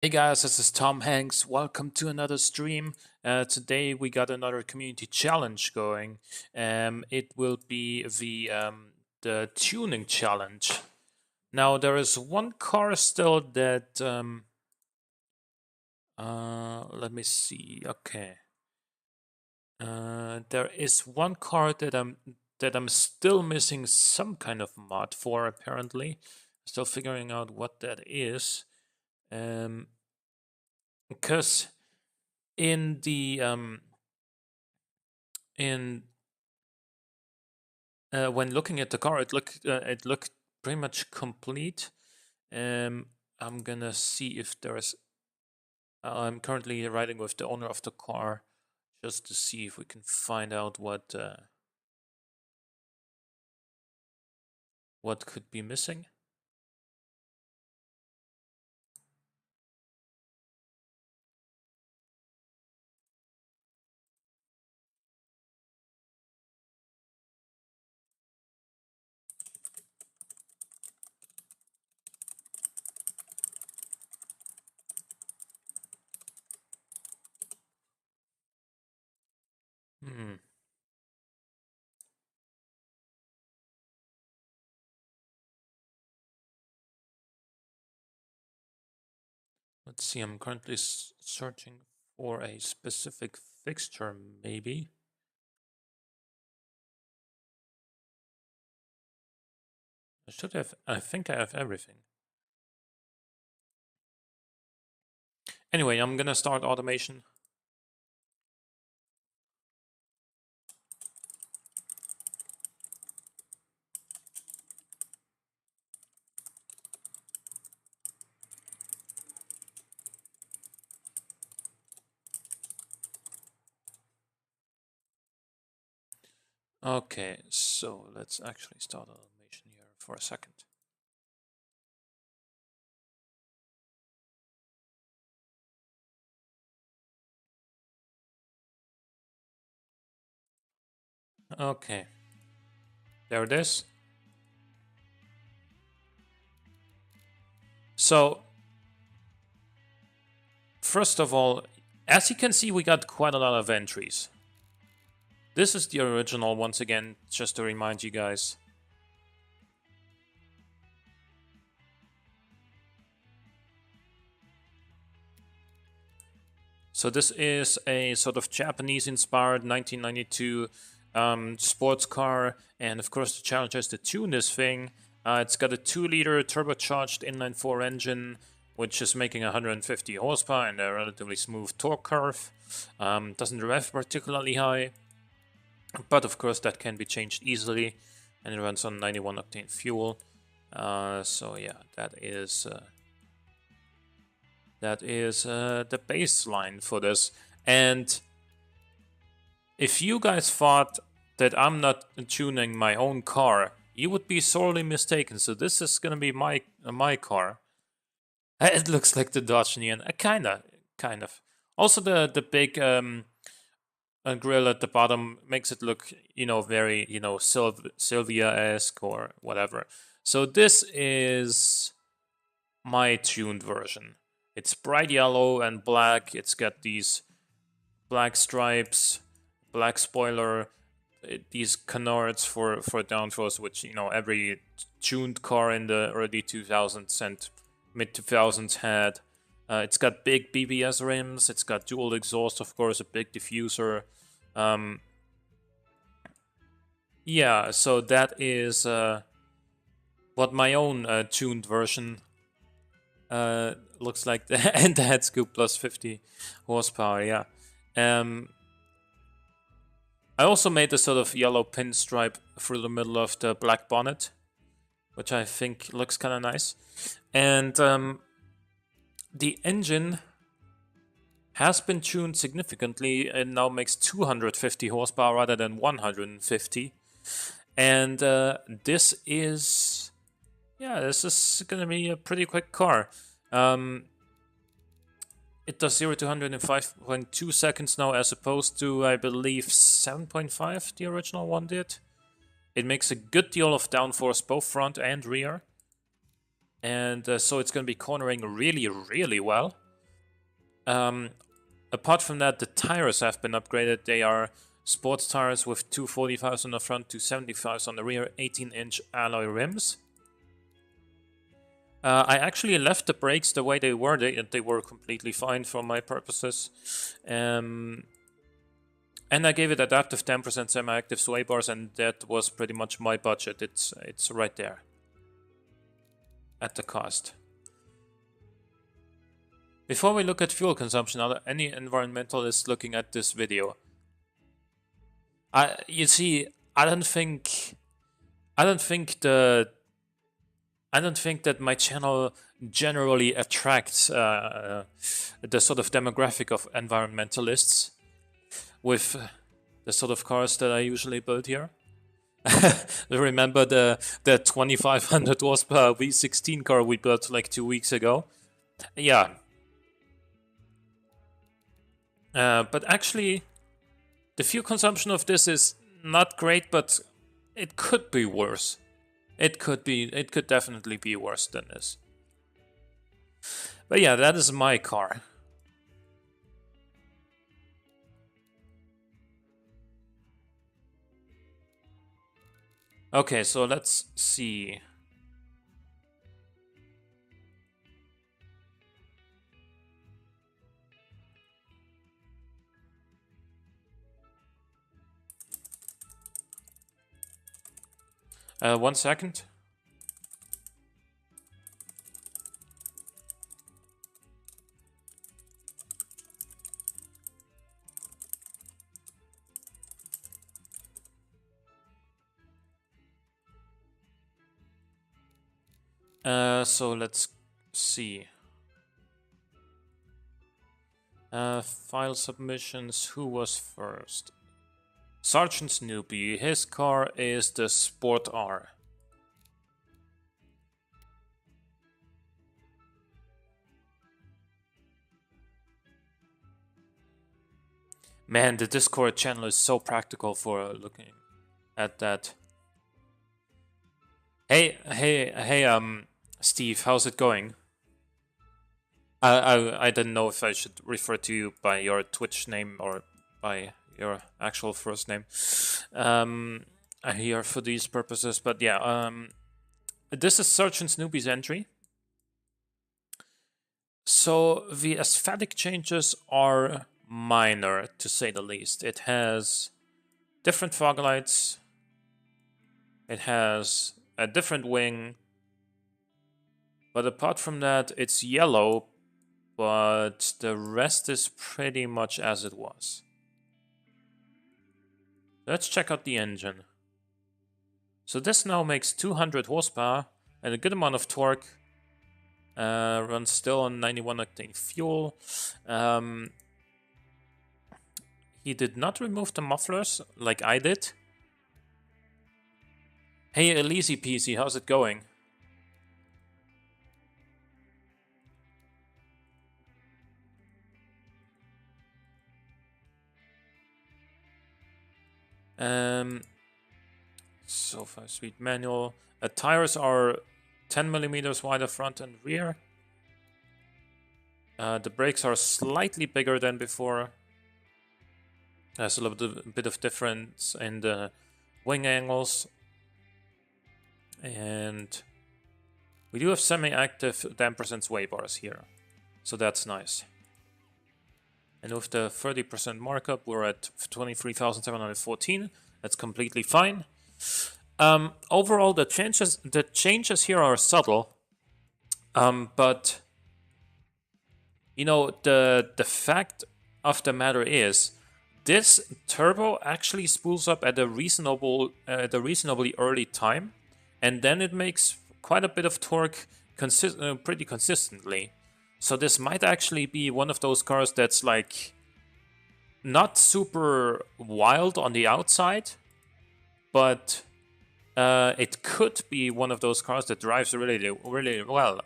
Hey guys, this is Tom Hanks. Welcome to another stream. Today we got another community challenge going. It will be the tuning challenge. Now there is one car still that let me see. Okay, there is one car that I'm still missing some kind of mod for. Apparently, still figuring out what that is. Because in the in when looking at the car, it looked pretty much complete. I'm gonna see if there's. I'm currently riding with the owner of the car, just to see if we can find out what could be missing. Hmm. Let's see. I'm currently searching for a specific fixture, maybe. I should have. I think I have everything. Anyway, I'm gonna start automation. Okay, so let's actually start automation here for a second. Okay, there it is. So, first of all, as you can see, we got quite a lot of entries. This is the original, once again, just to remind you guys. So this is a sort of Japanese-inspired 1992 sports car, and of course the challenge is to tune this thing. It's got a 2-liter turbocharged inline-4 engine, which is making 150 horsepower and a relatively smooth torque curve. Doesn't rev particularly high, but of course that can be changed easily, and it runs on 91 octane fuel. So yeah, that is the baseline for this. And if you guys thought that I'm not tuning my own car, you would be sorely mistaken. So this is gonna be my car. It looks like the Dodge Neon, kind of. Also, the big grill at the bottom makes it look, very, Sylvia-esque or whatever. So this is my tuned version. It's bright yellow and black. It's got these black stripes, black spoiler, these canards for downforce, which every tuned car in the early 2000s and mid 2000s had. It's got big BBS rims. It's got dual exhaust, of course, a big diffuser. Yeah, so that is what my own tuned version looks like. And the head scoop plus 50 horsepower. Yeah. I also made a sort of yellow pinstripe through the middle of the black bonnet, which I think looks kind of nice. And the engine has been tuned significantly and now makes 250 horsepower rather than 150. And this is going to be a pretty quick car. It does 0 to 100 in 5.2 seconds now, as opposed to, I believe, 7.5 the original one did. It makes a good deal of downforce, both front and rear. And so it's going to be cornering really, really well. Apart from that, the tires have been upgraded. They are sports tires with 245s on the front, 275s on the rear, 18-inch alloy rims. I actually left the brakes the way they were. They were completely fine for my purposes. And I gave it adaptive 10% semi-active sway bars, and that was pretty much my budget. It's right there at the cost. Before we look at fuel consumption, are there any environmentalists looking at this video? You see, I don't think that my channel generally attracts the sort of demographic of environmentalists with the sort of cars that I usually build here. Remember the 2500 horsepower V16 car we built like 2 weeks ago? Yeah. But actually, the fuel consumption of this is not great, but it could be worse. It could definitely be worse than this. But yeah, that is my car. Okay, so let's see. One second. So let's see. File submissions. Who was first? Sergeant Snoopy. His car is the Sport R. Man, the Discord channel is so practical for looking at that. Hey, Steve, how's it going? I didn't know if I should refer to you by your Twitch name or by your actual first name. Here for these purposes, but yeah, this is Sergeant Snoopy's entry. So the aesthetic changes are minor, to say the least. It has different fog lights. It has a different wing. But apart from that, it's yellow, but the rest is pretty much as it was. Let's check out the engine. So this now makes 200 horsepower and a good amount of torque. Runs still on 91 octane fuel. He did not remove the mufflers like I did. Hey, Elise PC, how's it going? So 5-speed manual. Tires are 10 millimeters wider front and rear. The brakes are slightly bigger than before. There's a little bit of difference in the wing angles. And we do have semi-active 10% sway bars here. So that's nice. And with the 30% markup, we're at 23,714. That's completely fine. Overall, the changes here are subtle. But you know, the fact of the matter is, this turbo actually spools up at a reasonably early time, and then it makes quite a bit of torque pretty consistently. So this might actually be one of those cars that's like not super wild on the outside, but it could be one of those cars that drives really, really well,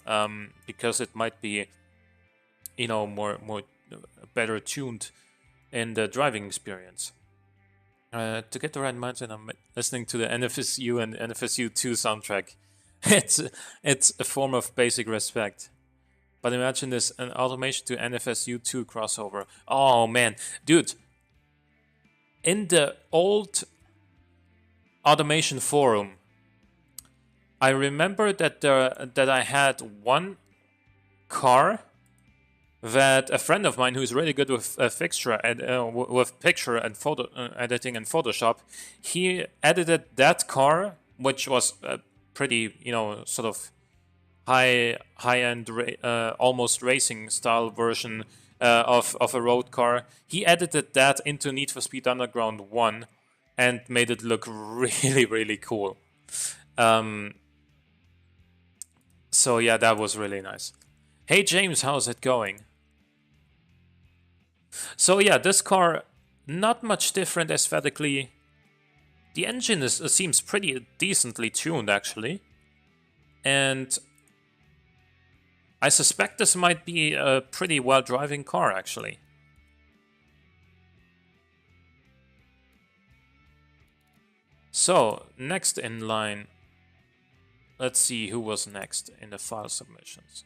because it might be, you know, more better tuned in the driving experience. To get the right mindset, I'm listening to the NFSU and NFSU 2 soundtrack. It's a form of basic respect. But imagine this, an automation to NFSU2 crossover. Oh man, dude. In the old automation forum, I remember that I had one car that a friend of mine who's really good with with picture and photo editing and Photoshop, he edited that car, which was a pretty, sort of high end, almost racing style version of a road car. He edited that into Need for Speed Underground 1 and made it look really, really cool. So yeah, that was really nice. Hey James, how's it going? So yeah, this car, not much different aesthetically. The engine seems pretty decently tuned, actually. And I suspect this might be a pretty well-driving car, actually. So, next in line. Let's see who was next in the file submissions.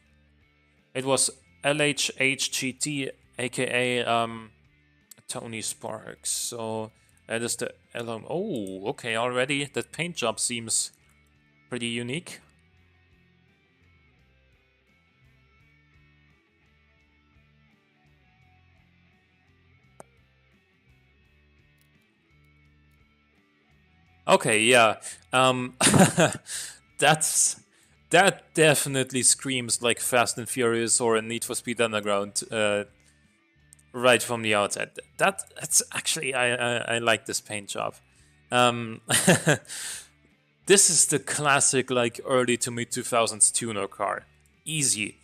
It was LHHGT, aka Tony Sparks. So that is the LM. Oh, okay, already that paint job seems pretty unique. Okay, yeah. That definitely screams like Fast and Furious or a Need for Speed Underground right from the outset. That's actually I like this paint job. This is the classic like early to mid 2000s tuner car. Easy.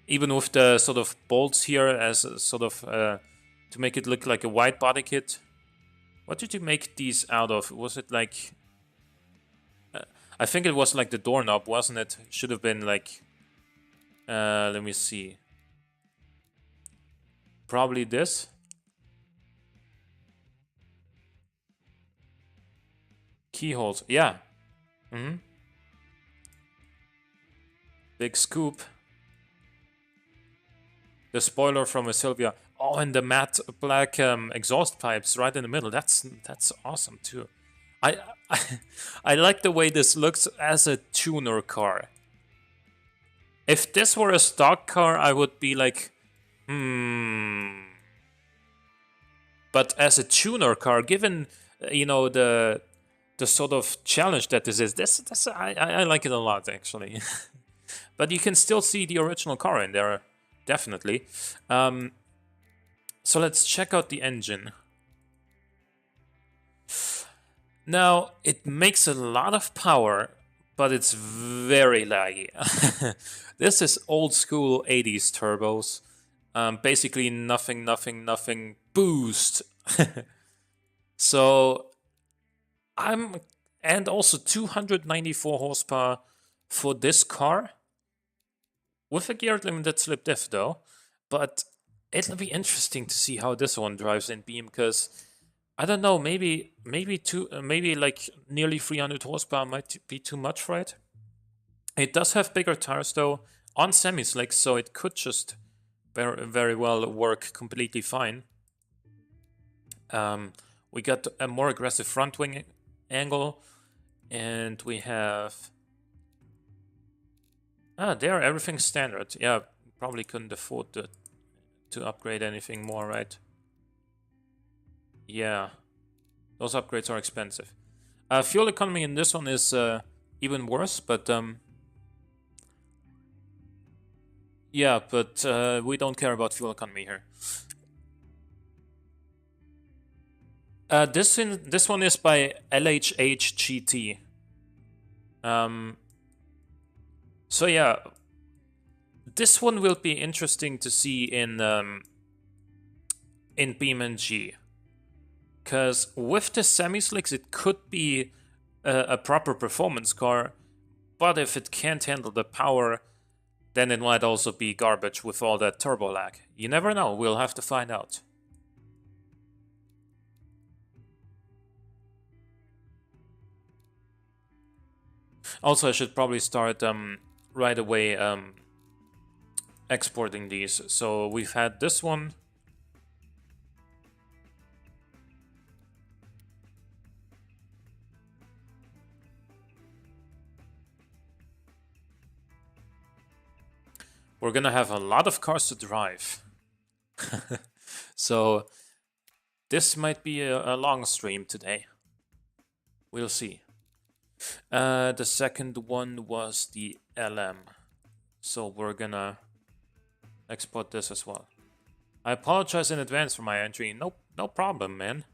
Even with the sort of bolts here as a sort of to make it look like a wide body kit. What did you make these out of? Was it like... I think it was like the doorknob, wasn't it? Should have been like... let me see. Probably this. Keyholes, yeah. Big scoop. The spoiler from a Sylvia. Oh, and the matte black exhaust pipes right in the middle. That's awesome too. I I like the way this looks as a tuner car. If this were a stock car, I would be like, But as a tuner car, given the sort of challenge that this is, I like it a lot actually. But you can still see the original car in there, definitely. So let's check out the engine. Now, it makes a lot of power, but it's very laggy. This is old school 80s turbos. Basically nothing boost. So, and also 294 horsepower for this car. With a geared limited slip diff though. But it'll be interesting to see how this one drives in Beam, because I don't know, maybe like nearly 300 horsepower might be too much for it. It does have bigger tires though on semi-slicks, so it could just very well work completely fine. We got a more aggressive front wing angle, and we have there, everything's standard. Yeah, probably couldn't afford to upgrade anything more, right? Yeah, those upgrades are expensive. Fuel economy in this one is even worse, but yeah, but we don't care about fuel economy here. This one is by LHHGT. So yeah, this one will be interesting to see in BeamNG, because with the semi-slicks it could be a proper performance car, but if it can't handle the power, then it might also be garbage with all that turbo lag. You never know, we'll have to find out. Also, I should probably start right away exporting these. So we've had this one. We're gonna have a lot of cars to drive. So this might be a long stream today. We'll see. The second one was the LM. So we're gonna export this as well. I apologize in advance for my entry. No problem, man.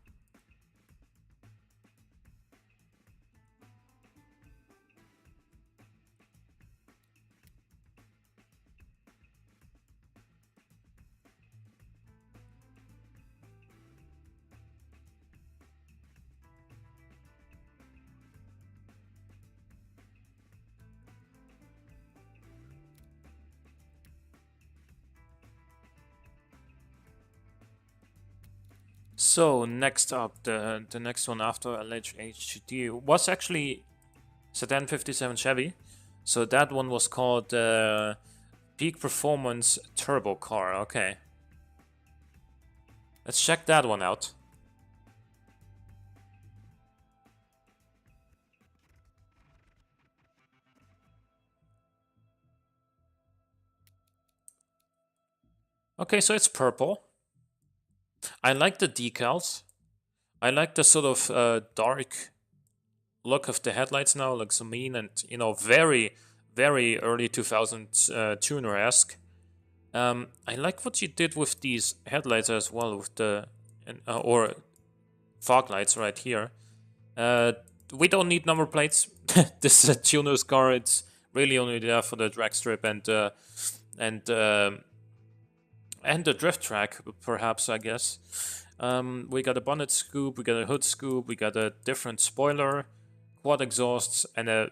So next up, the next one after LHHD was actually Sedan 57 Chevy. So that one was called Peak Performance Turbo Car. Okay, let's check that one out. Okay, so it's purple. I like the decals. I like the sort of dark look of the headlights now, looks so mean and, you know, very, very early 2000s tuner-esque. I like what you did with these headlights as well, with the or fog lights right here. We don't need number plates. This is a tuner's car. It's really only there for the drag strip and the drift track, perhaps, I guess. We got a bonnet scoop, we got a hood scoop, we got a different spoiler, quad exhausts, and an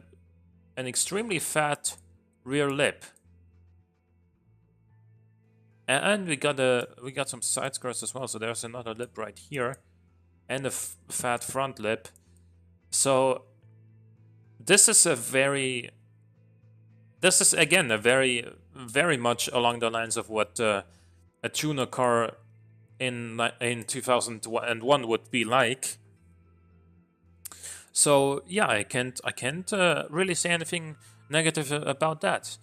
extremely fat rear lip. And we got some side skirts as well. So there's another lip right here, and a fat front lip. So this is again a very much along the lines of what a tuner car in 2001 would be like. So yeah, I can't really say anything negative about that.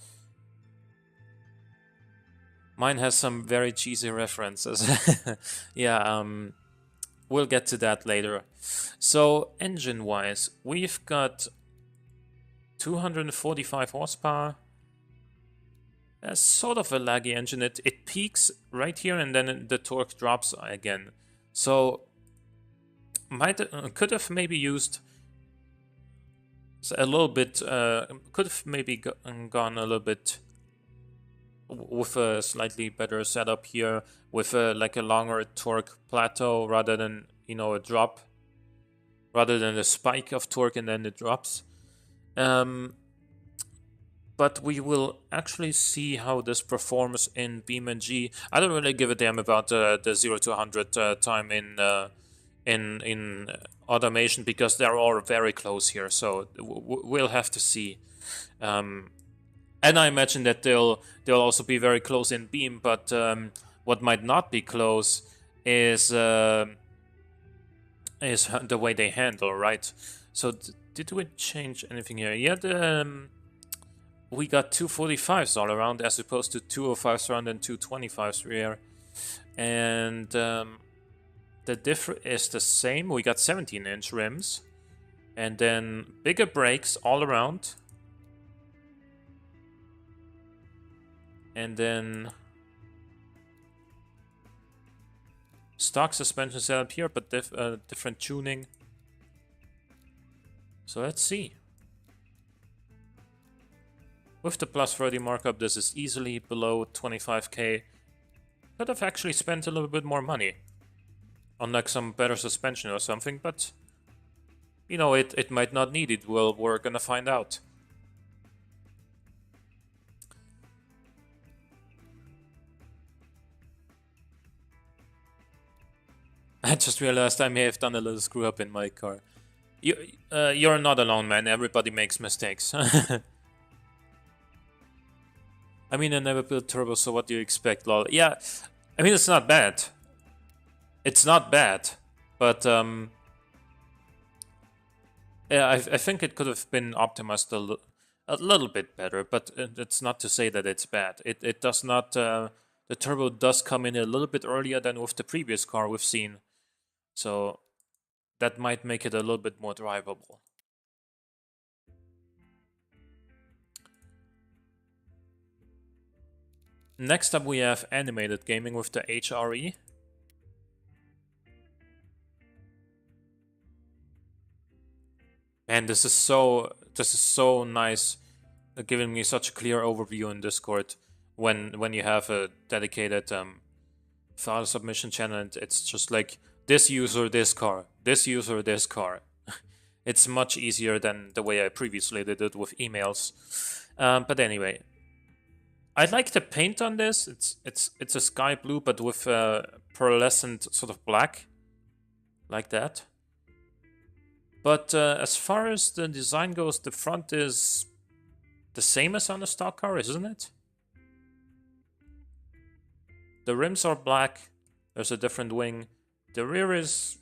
Mine has some very cheesy references. Yeah, we'll get to that later. So engine-wise, we've got 245 horsepower. Sort of a laggy engine. It peaks right here and then the torque drops again. So could have maybe used a little bit. Could have maybe gone a little bit with a slightly better setup here, with like a longer torque plateau rather than, you know, a drop, rather than a spike of torque and then it drops. But we will actually see how this performs in BeamNG. I don't really give a damn about the 0 to 100 time in automation, because they're all very close here. So we'll have to see. And I imagine that they'll also be very close in Beam, but what might not be close is the way they handle, right? So did we change anything here? Yeah, we got 245s all around as opposed to 205s around and 225s rear. And the diff is the same. We got 17-inch rims. And then bigger brakes all around. And then stock suspension setup here, but different tuning. So let's see. With the plus 30 markup, this is easily below 25k. Could have actually spent a little bit more money on like some better suspension or something, but you know, it might not need it. Well, we're gonna find out. I just realized I may have done a little screw up in my car. You're not alone, man. Everybody makes mistakes. I mean, I never built turbo, so what do you expect, lol? Yeah, I mean, it's not bad. It's not bad, but yeah, I think it could have been optimized a little bit better, but it's not to say that it's bad. It does not. The turbo does come in a little bit earlier than with the previous car we've seen, so that might make it a little bit more drivable. Next up, we have animated gaming with the HRE. And this is so nice, giving me such a clear overview in Discord when you have a dedicated file submission channel, and it's just like this user, this car, this user, this car. It's much easier than the way I previously did it with emails. But anyway, I like the paint on this. It's a sky blue, but with a pearlescent sort of black, like that. But as far as the design goes, the front is the same as on the stock car, isn't it? The rims are black. There's a different wing. The rear is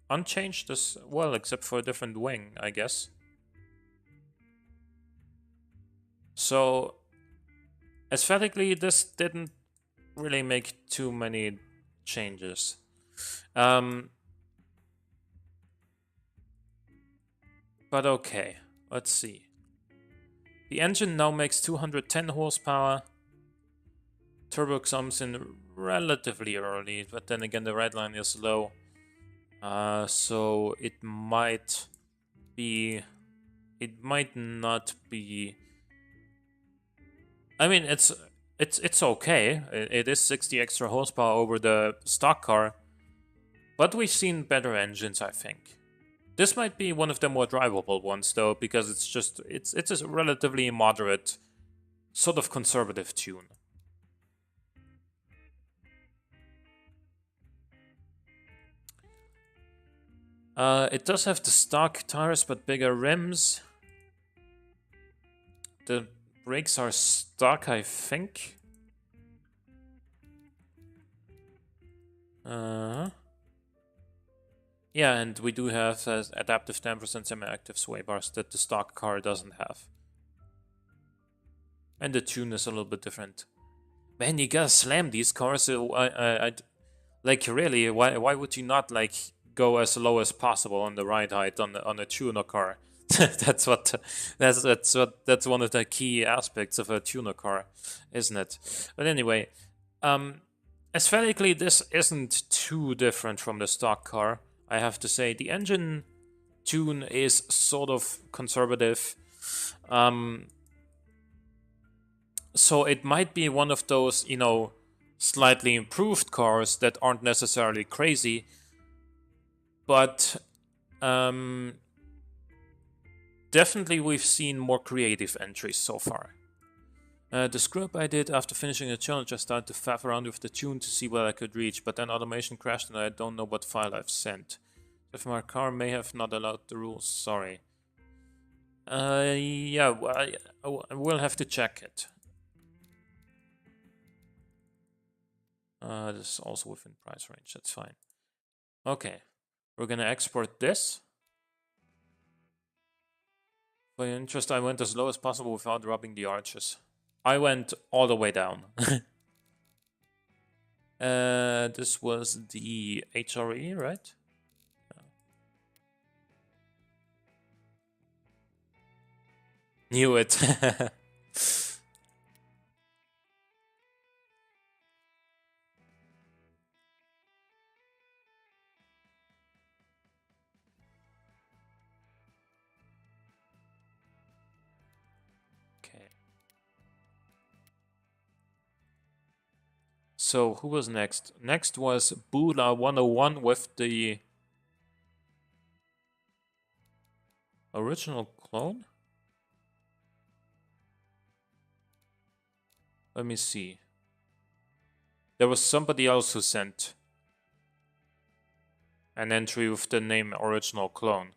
unchanged as well, except for a different wing, I guess. So, aesthetically, this didn't really make too many changes. But okay, let's see. The engine now makes 210 horsepower. Turbo comes in relatively early, but then again the red line is low. So it might be... It might not be... I mean, it's okay. It is 60 extra horsepower over the stock car. But we've seen better engines, I think. This might be one of the more drivable ones, though, because it's a relatively moderate, sort of conservative tune. It does have the stock tires, but bigger rims. The brakes are stock, I think. Yeah, and we do have adaptive dampers and semi-active sway bars that the stock car doesn't have. And the tune is a little bit different. Man, you gotta slam these cars. Like, really, why would you not like go as low as possible on the ride height on a tuner car? that's one of the key aspects of a tuner car, isn't it? But anyway, aesthetically, this isn't too different from the stock car. I have to say, the engine tune is sort of conservative. So it might be one of those, you know, slightly improved cars that aren't necessarily crazy, but definitely we've seen more creative entries so far. The scrub I did after finishing a challenge, I started to faff around with the tune to see what I could reach, but then automation crashed and I don't know what file I've sent. If my car may have not allowed the rules, sorry. Yeah, I will have to check it. This is also within price range, that's fine. Okay, we're gonna export this. For your interest, I went as low as possible without rubbing the arches. I went all the way down. This was the HRE, right? Yeah. Knew it. Okay. So who was next? Next was Bula 101 with the original clone? Let me see. There was somebody else who sent an entry with the name original clone.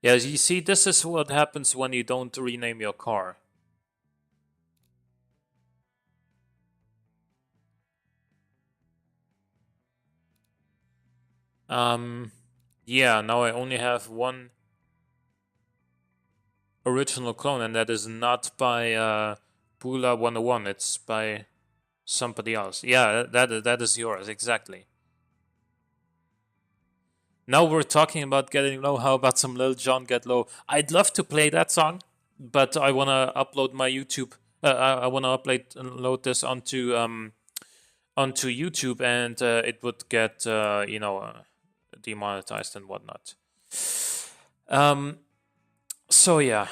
Yeah, you see, this is what happens when you don't rename your car. Yeah, now I only have one original clone, and that is not by Pula 101. It's by somebody else. Yeah, that is yours, exactly. Now we're talking about getting low. How about some Lil Jon Get Low? I'd love to play that song, but I want to upload my YouTube. I want to load this onto YouTube, and it would get demonetized and whatnot. So yeah,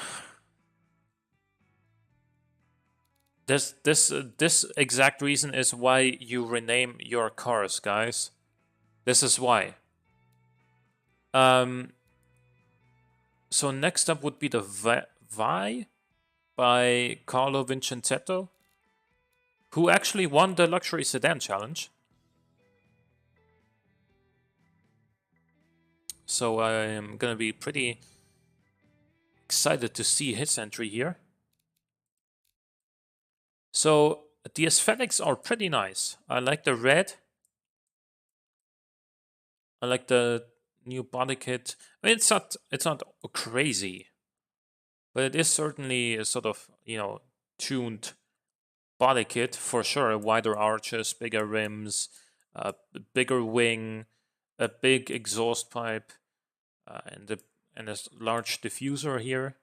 this exact reason is why you rename your cars, guys. This is why. Um, so next up would be the Vi by Carlo Vincenzetto, who actually won the luxury sedan challenge. So I am gonna be pretty excited to see his entry here. So the aesthetics are pretty nice. I like the red. I like the new body kit. I mean, it's not crazy, but it is certainly a sort of tuned body kit for sure. Wider arches, bigger rims, a bigger wing, a big exhaust pipe, and a large diffuser here.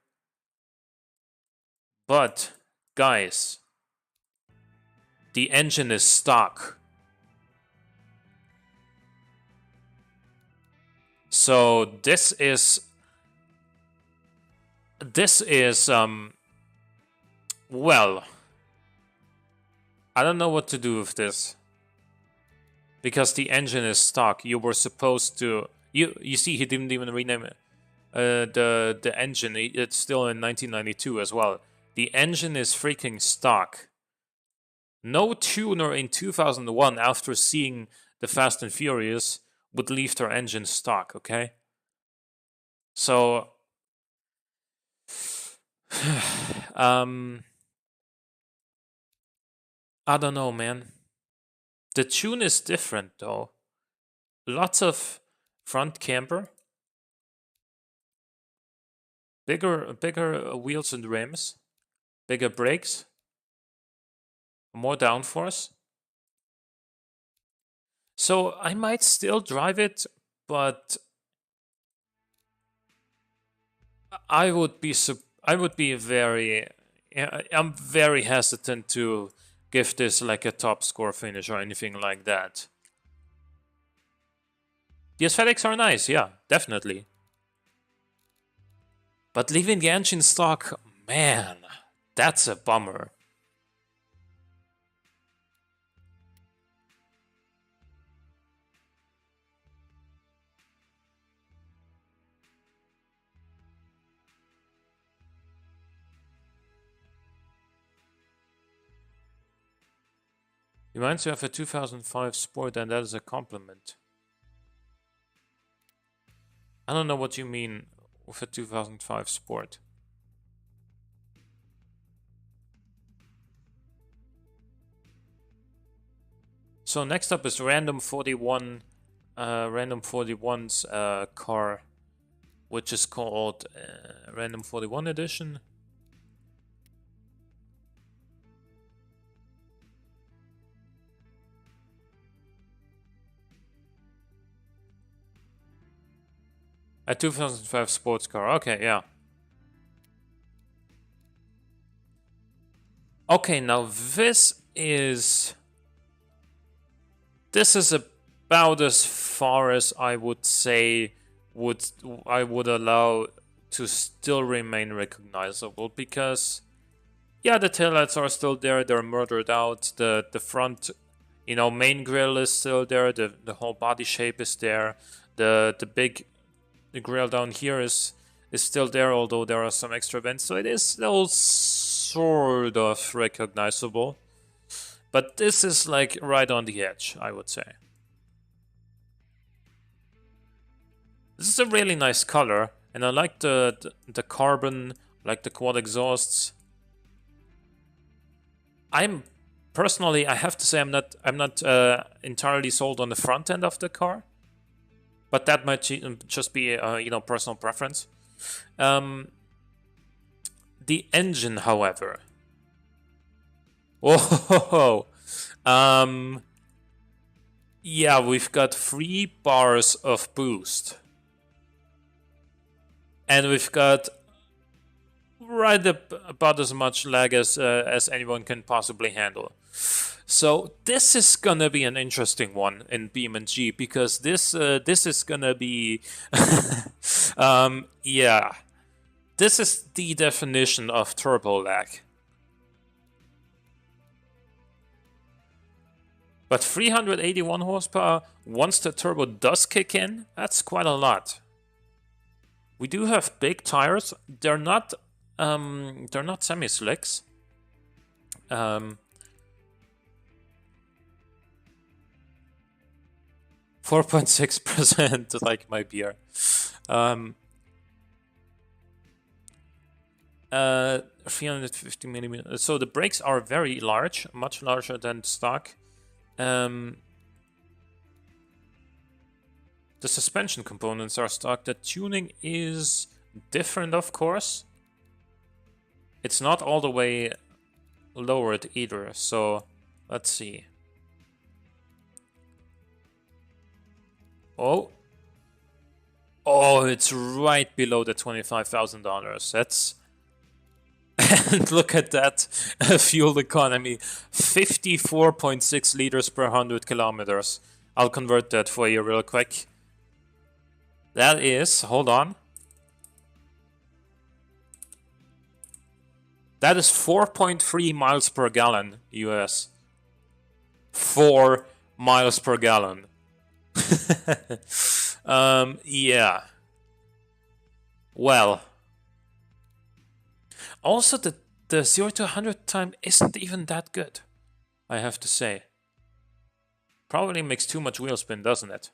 But guys, the engine is stock. So this is well, I don't know what to do with this. Because the engine is stock. You were supposed to you see he didn't even rename it. The engine, it's still in 1992 as well. The engine is freaking stock. No tuner in 2001 after seeing the Fast and Furious would leave their engine stock, okay? So I don't know, man. The tune is different though. Lots of front camber, bigger wheels and rims, bigger brakes, more downforce. So I might still drive it, but I would be very I'm very hesitant to give this like a top score finish or anything like that. The aesthetics are nice, yeah, definitely. But leaving the engine stock, man, that's a bummer. Reminds you of a 2005 Sport, and that is a compliment. I don't know what you mean with a 2005 Sport. So next up is Random 41, Random 41's car, which is called Random 41 Edition. A 2005 sports car. Okay, yeah. Okay, now this is about as far as I would say I would allow to still remain recognizable, because yeah, the taillights are still there, they're murdered out, the front main grille is still there, the whole body shape is there, the big grille down here is still there, although there are some extra vents, so it is still sort of recognizable. But this is like right on the edge, I would say. This is a really nice color, And I like the carbon, like the quad exhausts. I'm personally, I have to say, I'm not entirely sold on the front end of the car, but that might just be you know, personal preference. The engine, however, whoa, yeah, we've got 3 bars of boost, and we've got right about as much lag as anyone can possibly handle. So this is gonna be an interesting one in BeamNG because this is gonna be, yeah, this is the definition of turbo lag. But 381 horsepower once the turbo does kick in, that's quite a lot. We do have big tires. They're not semi-slicks. 4.6% like my beer. 350 millimeters. So the brakes are very large, much larger than stock. The suspension components are stock. The tuning is different, of course. It's not all the way lowered either. So let's see. Oh, it's right below the $25,000. That's and look at that fuel economy, 54.6 liters per 100 kilometers. I'll convert that for you real quick. That is, hold on. That is 4.3 miles per gallon US. 4 miles per gallon. Yeah. Well. Also, the 0 to 100 time isn't even that good, I have to say. Probably makes too much wheel spin, doesn't it?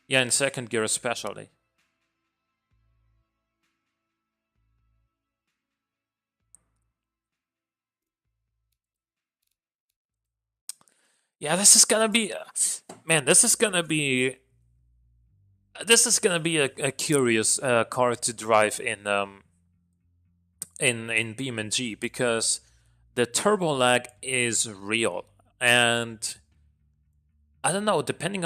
Yeah, in second gear especially. Yeah, this is gonna be, man. This is gonna be a curious car to drive in BeamNG because the turbo lag is real, and I don't know. Depending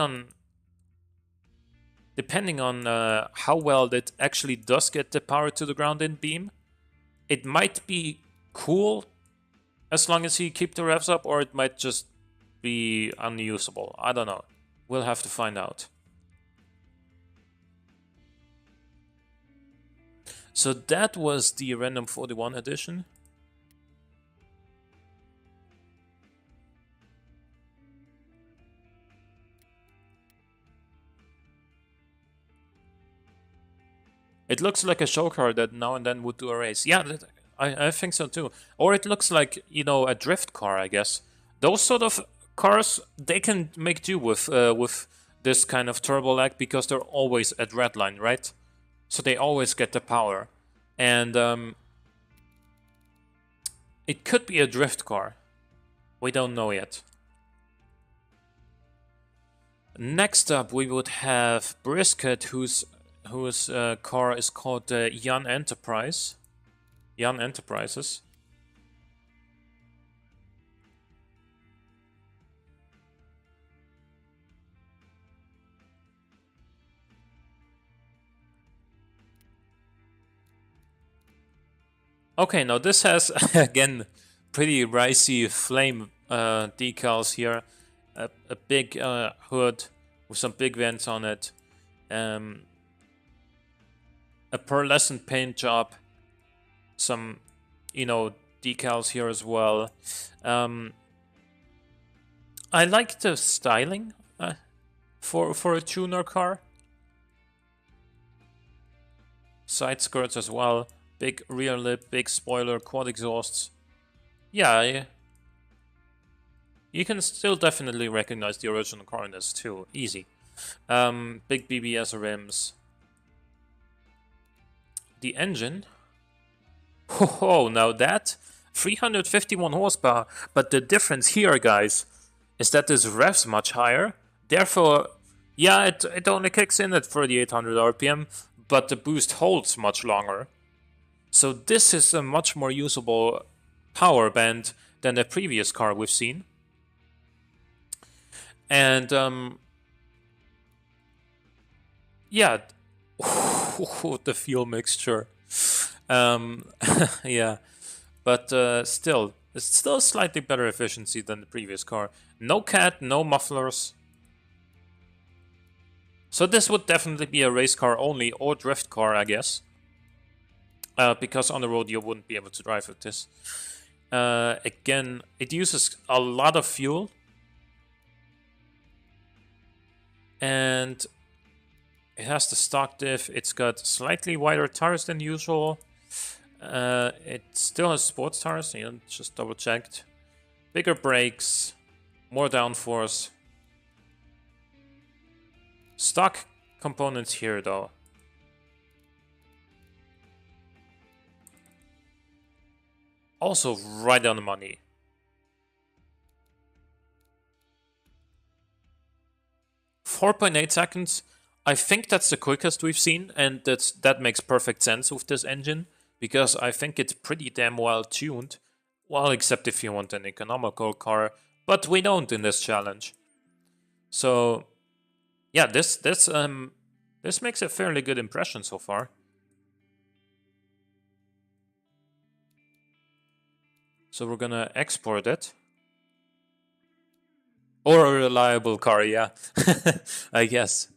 on how well it actually does get the power to the ground in Beam, it might be cool as long as you keep the revs up, or it might just be unusable. I don't know. We'll have to find out. So that was the Random 41 edition. It looks like a show car that now and then would do a race. Yeah, I think so too. Or it looks like, you know, a drift car, I guess. Those sort of cars, they can make do with this kind of turbo lag because they're always at redline, right? So they always get the power. And it could be a drift car. We don't know yet. Next up, we would have Brisket, whose car is called Yan Enterprise. Yan Enterprises. Okay, now this has, again, pretty ricey flame decals here. A big hood with some big vents on it. A pearlescent paint job. Some, you know, decals here as well. I like the styling for a tuner car. Side skirts as well. Big rear lip, big spoiler, quad exhausts. Yeah, you can still definitely recognize the original car in this too. Easy. Big BBS rims. the engine. Oh, now that 351 horsepower, but the difference here, guys, is that this revs much higher. Therefore, yeah, it only kicks in at 3800 RPM, but the boost holds much longer. So this is a much more usable power band than the previous car we've seen. And yeah, the fuel mixture. Yeah, but still, it's still slightly better efficiency than the previous car. No cat, no mufflers. So this would definitely be a race car only, or drift car, I guess. Because on the road you wouldn't be able to drive with this. Again, it uses a lot of fuel. And it has the stock diff. It's got slightly wider tires than usual. It still has sports tires, just double checked. Bigger brakes, more downforce. Stock components here though. Also right on the money. .8 seconds. I think that's the quickest we've seen, and that makes perfect sense with this engine, because I think it's pretty damn well tuned. Well, except if you want an economical car, but we don't in this challenge. So, yeah, this makes a fairly good impression so far. So we're gonna export it. Or a reliable car, yeah. I guess.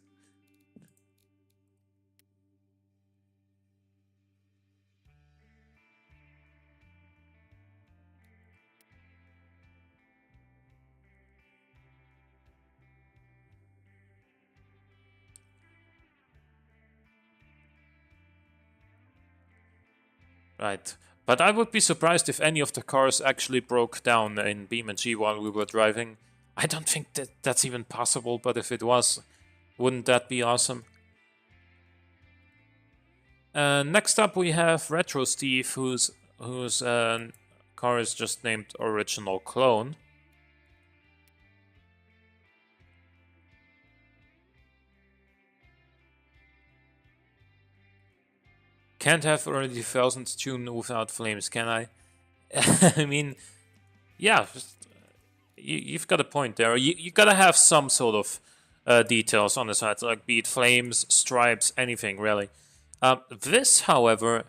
Right. But I would be surprised if any of the cars actually broke down in BeamNG while we were driving. I don't think that's even possible, but if it was, wouldn't that be awesome? Next up we have Retro Steve, whose car is just named Original Clone. Can't have already thousands tuned without flames, can I? I mean, yeah, you've got a point there. You gotta have some sort of details on the sides, like be it flames, stripes, anything really. This, however,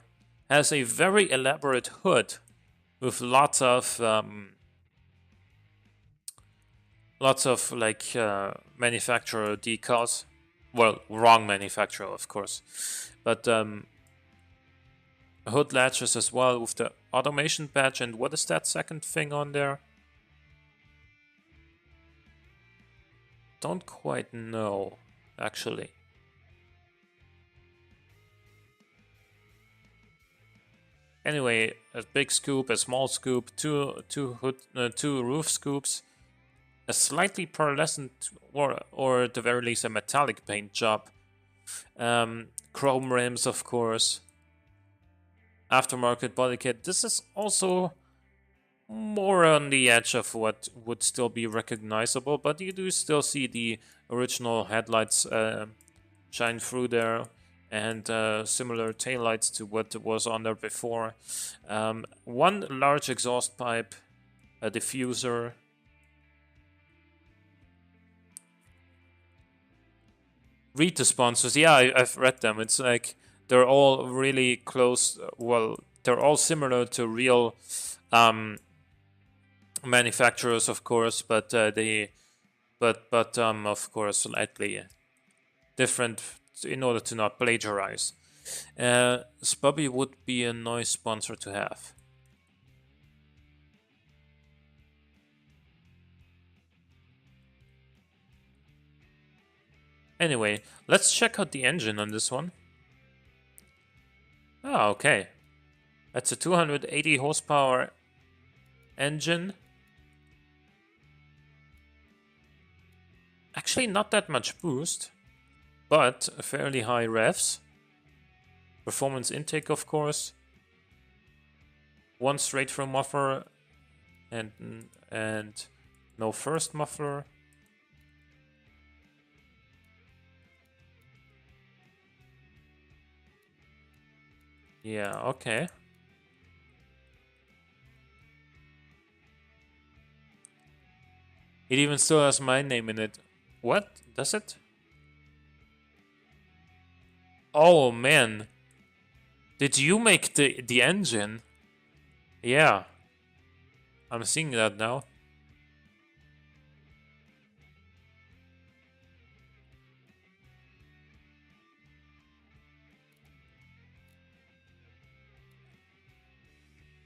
has a very elaborate hood with lots of like manufacturer decals. Well, wrong manufacturer, of course, but hood latches as well with the automation badge. And what is that second thing on there? Don't quite know, actually. Anyway, a big scoop, a small scoop, two roof scoops, a slightly pearlescent or at the very least a metallic paint job, chrome rims, of course, aftermarket body kit. This is also more on the edge of what would still be recognizable, but you do still see the original headlights shine through there, and similar taillights to what was on there before. One large exhaust pipe, a diffuser. Read the sponsors. Yeah, I've read them. It's like they're all really close. Well, they're all similar to real manufacturers, of course, but of course slightly different in order to not plagiarize. Spubby would be a nice sponsor to have. Anyway, let's check out the engine on this one. Oh, okay. That's a 280 horsepower engine. Actually, not that much boost, but fairly high revs. Performance intake, of course. One straight through muffler and no first muffler. Yeah, okay. It even still has my name in it. What? Does it? Oh man. Did you make the engine? Yeah. I'm seeing that now.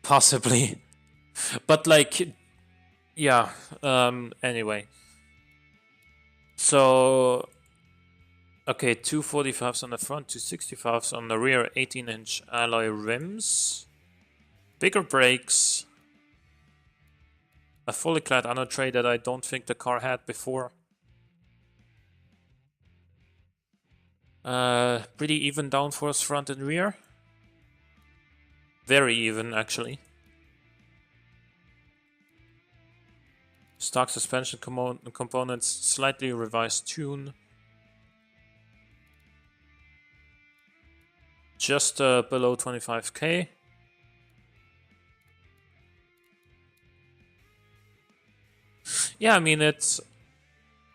Possibly. But like, yeah, anyway. So, okay, 245s on the front, 265s on the rear, 18-inch alloy rims, bigger brakes, a fully clad anode tray that I don't think the car had before. Pretty even downforce front and rear. Very even, actually. Stock suspension components, slightly revised tune. Just below 25k. Yeah, I mean, it's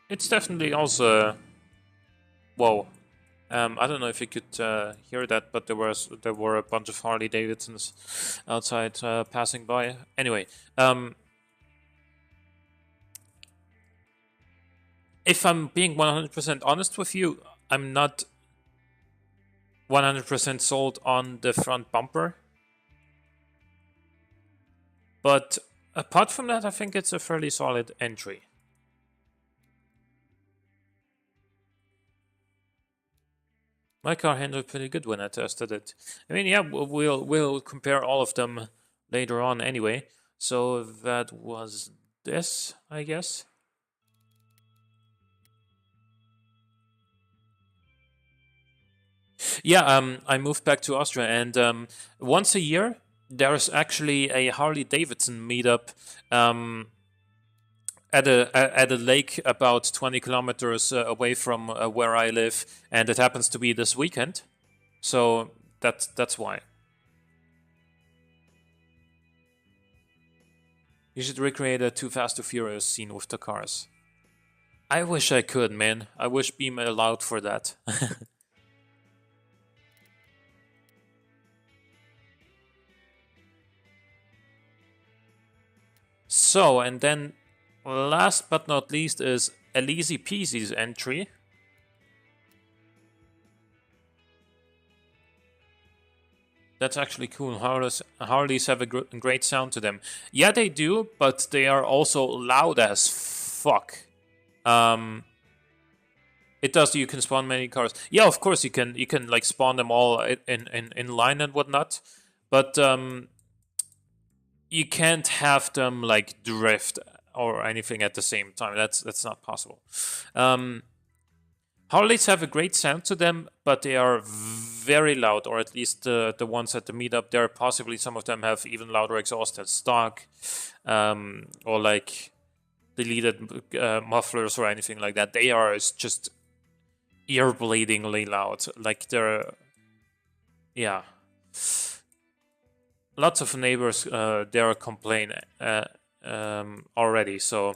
definitely also... Whoa. I don't know if you could hear that, but there were a bunch of Harley Davidsons outside passing by. Anyway, if I'm being 100% honest with you, I'm not 100% sold on the front bumper. But apart from that, I think it's a fairly solid entry. My car handled pretty good when I tested it. I mean, yeah, we'll compare all of them later on anyway. So that was this, I guess. Yeah, I moved back to Austria, and once a year there's actually a Harley Davidson meetup at a lake about 20 kilometers away from where I live, and it happens to be this weekend. So that's why. You should recreate a Too Fast to Furious scene with the cars. I wish I could, man. I wish Beam allowed for that. So, and then last but not least is Elise Peasy's entry. That's actually cool. Harleys have a great sound to them. Yeah, they do, but they are also loud as fuck. It does. You can spawn many cars. Yeah, of course you can. You can like spawn them all in line and whatnot, but you can't have them like drift or anything at the same time. That's not possible. Harleys have a great sound to them, but they are very loud, or at least the ones at the meetup. There, possibly some of them have even louder exhaust as stock, or like deleted mufflers or anything like that. They are just ear-bleedingly loud. Like they're, yeah. Lots of neighbors there complain already. So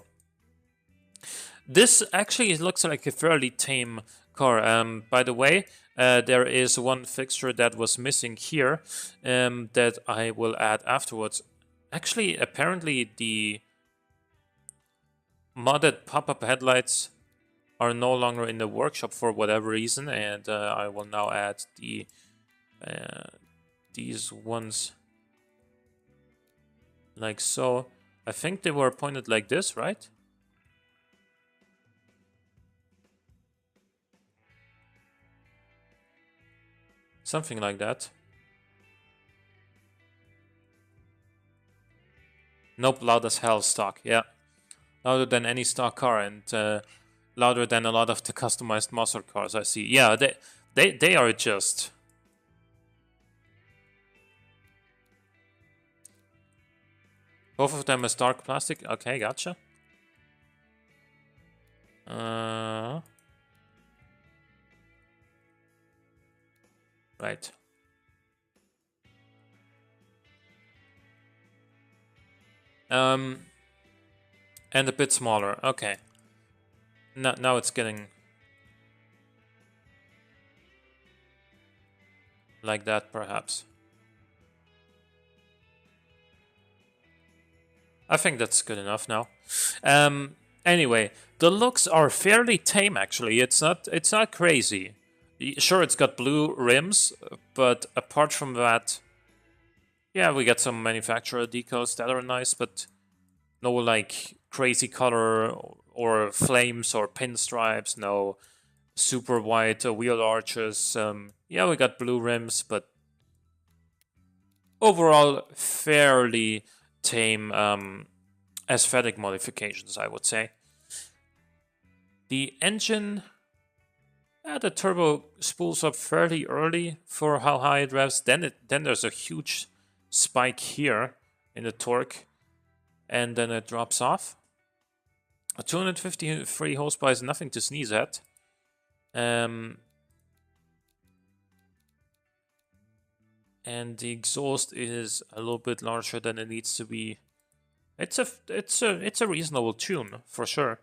this actually looks like a fairly tame car. By the way, there is one fixture that was missing here that I will add afterwards. Actually, apparently the modded pop-up headlights are no longer in the workshop for whatever reason, and I will now add the these ones like so. I think they were pointed like this, right? Something like that. Nope, loud as hell stock, yeah. Louder than any stock car, and louder than a lot of the customized muscle cars I see. Yeah, they are just Both of them is dark plastic. Okay, gotcha. Right. And a bit smaller. Okay. Now it's getting like that, perhaps. I think that's good enough now. Anyway, the looks are fairly tame. Actually, it's not crazy. Sure, it's got blue rims, but apart from that, yeah, we got some manufacturer decals that are nice, but no like crazy color or flames or pinstripes. No super white wheel arches. Yeah, we got blue rims, but overall fairly tame aesthetic modifications, I would say. The engine, the turbo spools up fairly early for how high it revs. Then there's a huge spike here in the torque, and then it drops off. A 253 horsepower is nothing to sneeze at. And the exhaust is a little bit larger than it needs to be. It's a reasonable tune for sure.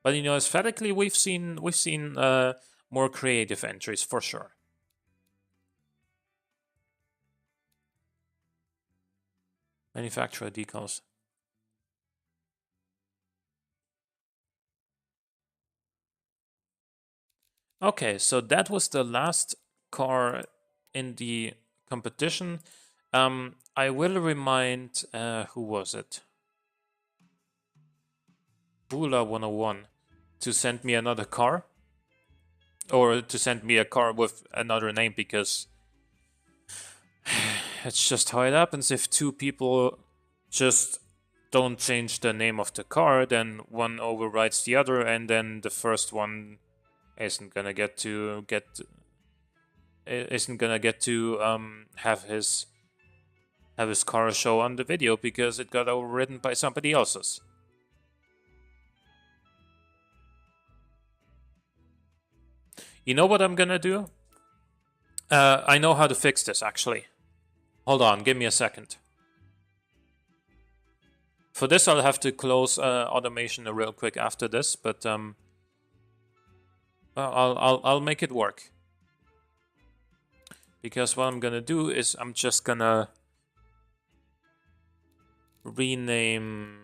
But aesthetically, we've seen more creative entries for sure. Manufacturer decals. Okay, so that was the last car in the competition. I will remind, who was it? Bula 101 to send me another car. Or to send me a car with another name, because it's just how it happens. If two people just don't change the name of the car, then one overrides the other, and then the first one isn't gonna get to have his car show on the video because it got overridden by somebody else's. You know what I'm gonna do? I know how to fix this, actually. Hold on, give me a second. For this, I'll have to close automation real quick after this, but I'll make it work. Because what I'm gonna do is I'm just gonna rename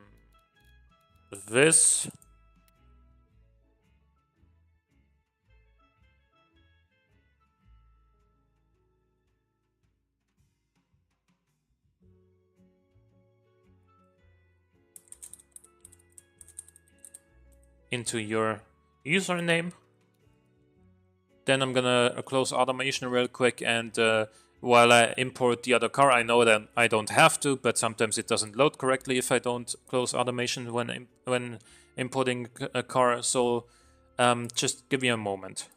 this into your username. Then I'm gonna close automation real quick, and while I import the other car, I know that I don't have to, but sometimes it doesn't load correctly if I don't close automation when importing a car. So just give me a moment.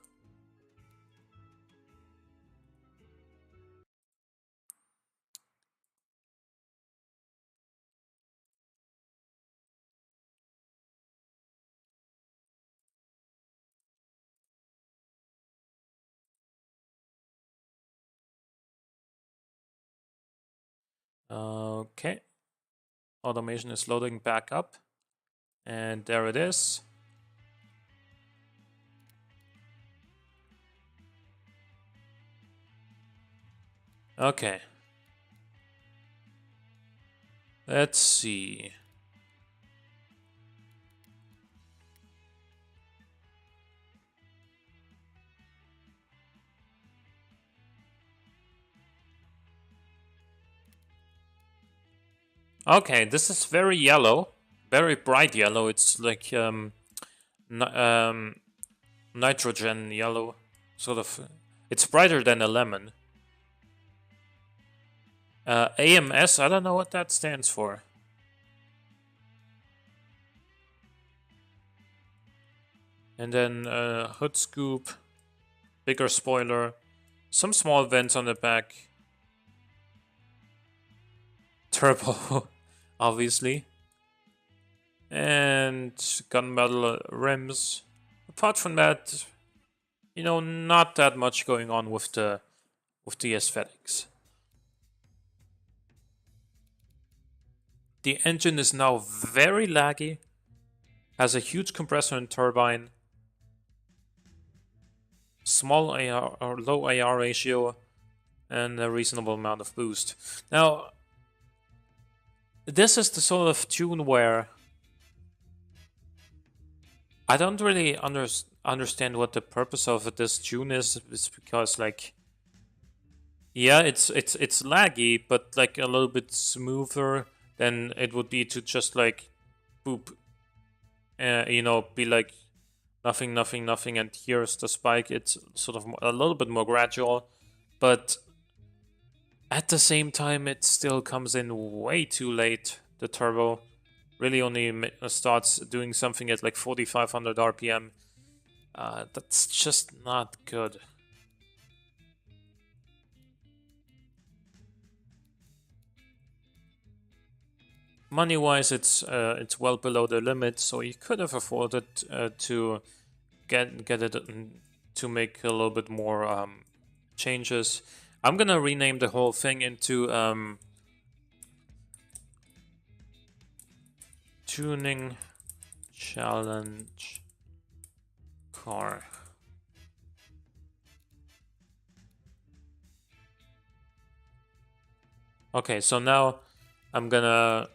Okay, automation is loading back up, and there it is. Okay, let's see. Okay, this is very yellow, very bright yellow. It's like nitrogen yellow, sort of. It's brighter than a lemon. AMS, I don't know what that stands for. And then hood scoop, bigger spoiler, some small vents on the back. turbo, obviously. And gunmetal rims. Apart from that, you know, not that much going on with the aesthetics. The engine is now very laggy, has a huge compressor and turbine, small AR or low AR ratio, and a reasonable amount of boost. Now, this is the sort of tune where I don't really understand what the purpose of this tune is. It's because, like, yeah, it's laggy, but like a little bit smoother than it would be to just like boop, you know, be like nothing, nothing, nothing, and here's the spike. It's sort of a little bit more gradual, but at the same time, it still comes in way too late. The turbo really only starts doing something at like 4,500 RPM. That's just not good. Money-wise, it's well below the limit, so you could have afforded to get it to make a little bit more changes. I'm gonna rename the whole thing into tuning challenge car. Okay, so now I'm gonna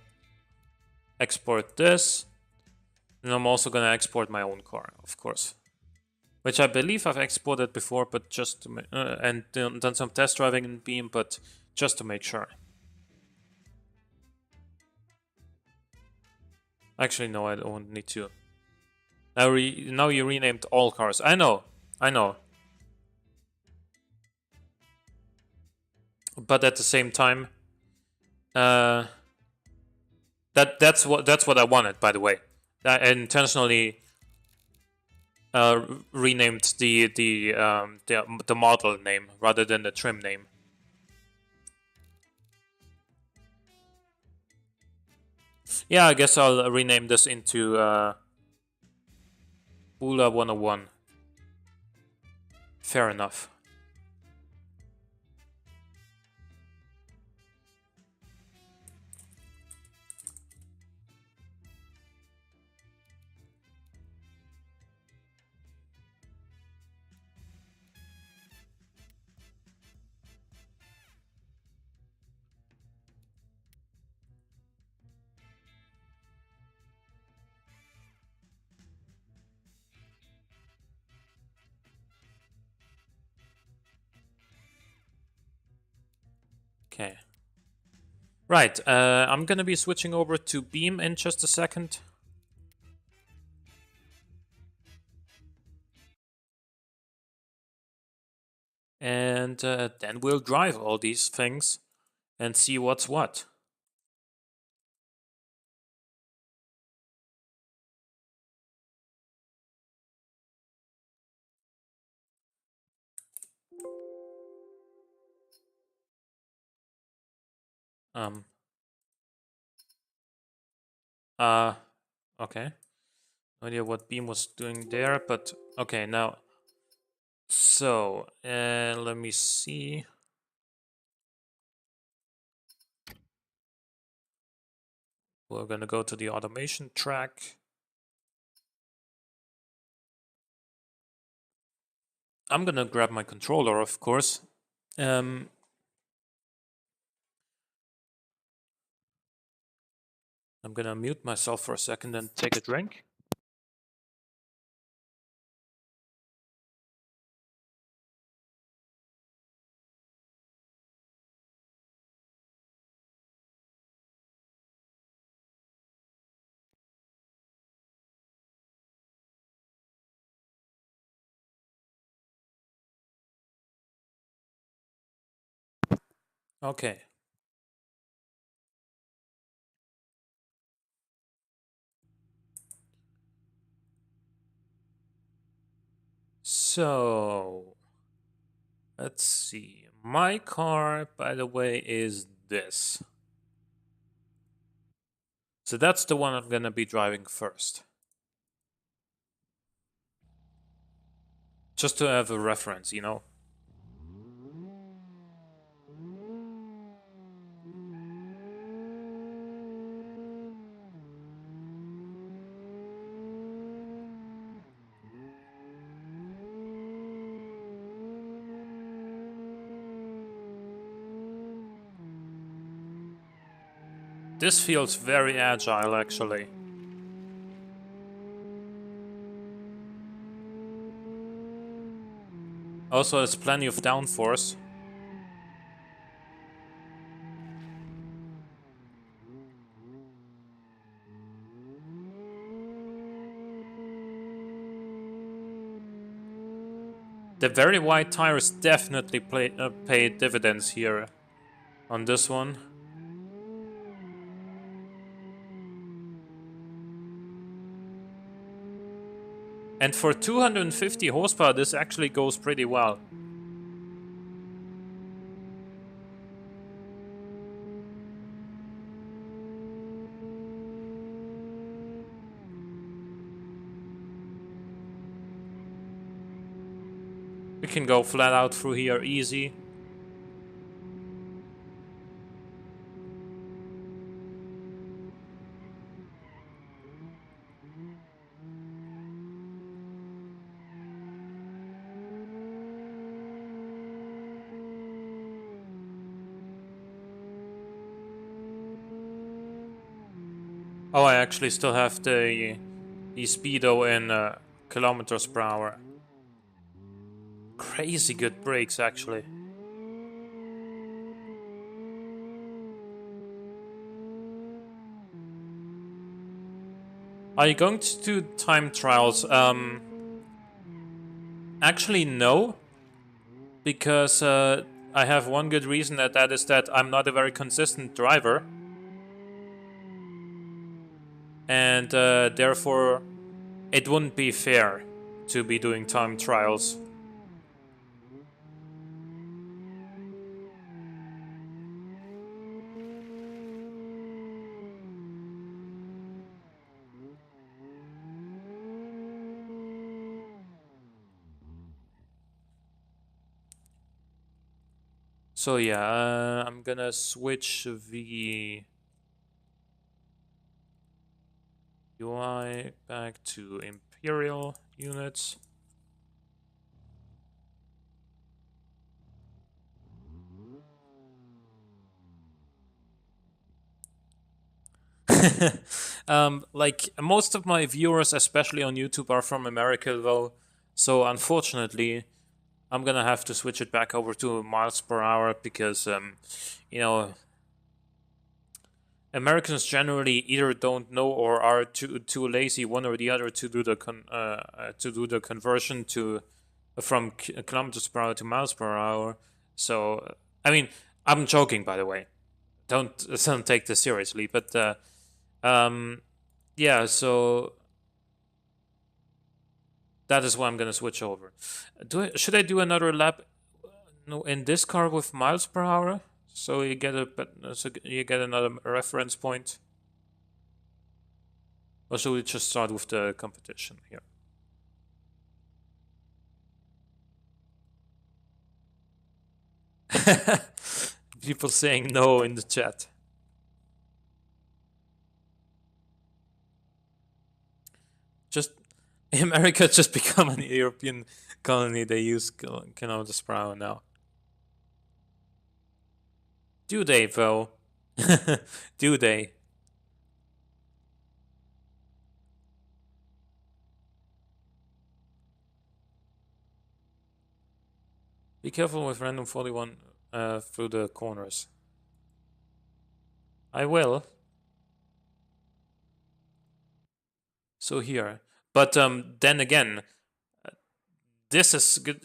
export this, and I'm also gonna export my own car, of course, which I believe I've exported before, but just to and done some test driving in Beam, but just to make sure. Actually, no, I don't need to. Now you renamed all cars. I know. But at the same time, that's what I wanted. By the way, I intentionally renamed the model name rather than the trim name. Yeah, I guess I'll rename this into Bula 101. Fair enough. Okay. Right, I'm gonna be switching over to Beam in just a second. And then we'll drive all these things and see what's what. Um. Okay. No idea what Beam was doing there, but okay, now. So, let me see. We're gonna go to the automation track. I'm gonna grab my controller, of course. I'm gonna mute myself for a second and take a drink. Okay. So, let's see. My car, by the way, is this. So that's the one I'm gonna be driving first. Just to have a reference, you know? This feels very agile, actually. Also, there's plenty of downforce. The very wide tires definitely pay dividends here on this one. And for 250 horsepower, this actually goes pretty well. We can go flat out through here easy. Oh, I actually still have the speedo in kilometers per hour. Crazy good brakes, actually. Are you going to do time trials? Actually, no. Because I have one good reason, that is that I'm not a very consistent driver. And therefore, it wouldn't be fair to be doing time trials. So yeah, I'm gonna switch the UI back to Imperial units. Like most of my viewers, especially on YouTube, are from America, though. So unfortunately, I'm gonna have to switch it back over to miles per hour because, you know, Americans generally either don't know or are too lazy, one or the other, to do the conversion to from kilometers per hour to miles per hour. So, I mean, I'm joking, by the way. Don't take this seriously, but yeah. So that is why I'm gonna switch over. Should I do another lap? No, in this car with miles per hour, so you get another reference point. Or should we just start with the competition here? People saying no in the chat. Just America just become an European colony. They use kilometers per hour now. Do they though? Do they? Be careful with random 41 through the corners. I will. So here, but then again, this is good.